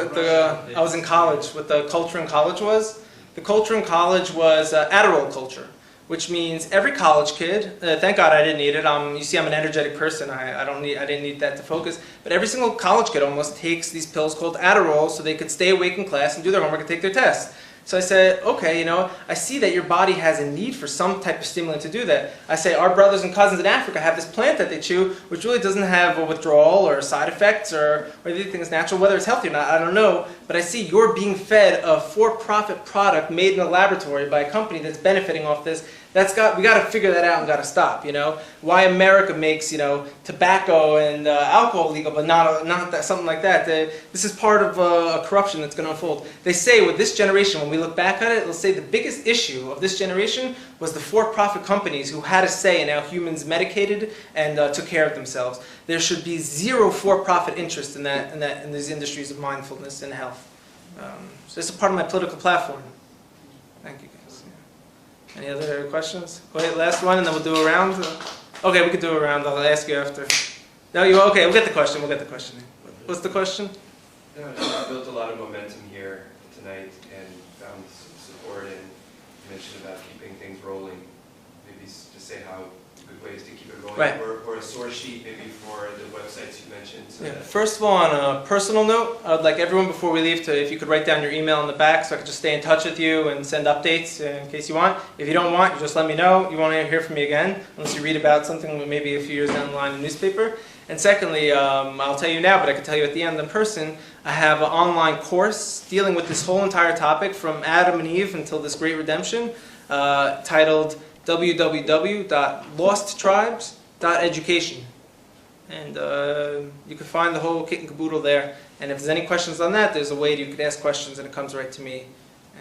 I was in college. What the culture in college was? The culture in college was Adderall culture, which means every college kid, thank God I didn't need it. You see, I'm an energetic person. I didn't need that to focus. But every single college kid almost takes these pills called Adderall so they could stay awake in class and do their homework and take their tests. So I said, okay, you know, I see that your body has a need for some type of stimulant to do that. I say, our brothers and cousins in Africa have this plant that they chew, which really doesn't have a withdrawal or side effects or anything is natural. Whether it's healthy or not, I don't know. But I see you're being fed a for-profit product made in a laboratory by a company that's benefiting off this. We got to figure that out and got to stop, you know. Why America makes, you know, tobacco and alcohol legal, but not that, something like that. This is part of a corruption that's going to unfold. They say with this generation, when we look back at it, they'll say the biggest issue of this generation was the for-profit companies who had a say in how humans medicated and took care of themselves. There should be zero for-profit interest in these industries of mindfulness and health. So this is part of my political platform. Thank you. Any other questions? Wait, last one, and then we'll do a round. Okay, we could do a round. I'll ask you after. No, okay? We'll get the question. What's the question? No, I built a lot of momentum here tonight and found some support, and you mentioned about keeping things rolling. Maybe just say how good ways to keep it rolling, right. Or a source sheet maybe for the websites you mentioned. So yeah. First of all, on a personal note, I would like everyone before we leave if you could write down your email in the back so I could just stay in touch with you and send updates in case you want. If you don't want, you just let me know. You won't hear from me again unless you read about something maybe a few years down the line in a newspaper. And secondly, I'll tell you now, but I can tell you at the end in person, I have an online course dealing with this whole entire topic from Adam and Eve until this great redemption, titled www.losttribes.education. And you can find the whole kit and caboodle there. And if there's any questions on that, there's a way you can ask questions and it comes right to me.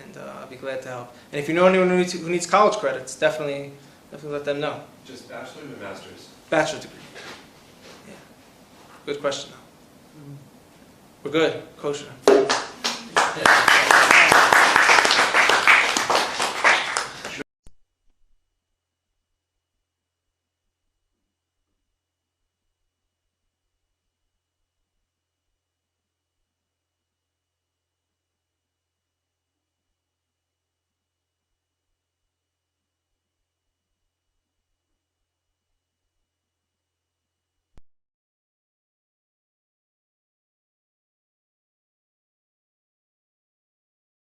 And I'll be glad to help. And if you know anyone who needs college credits, definitely let them know. Just bachelor's or master's? Bachelor's degree. Good question, though. We're good, kosher.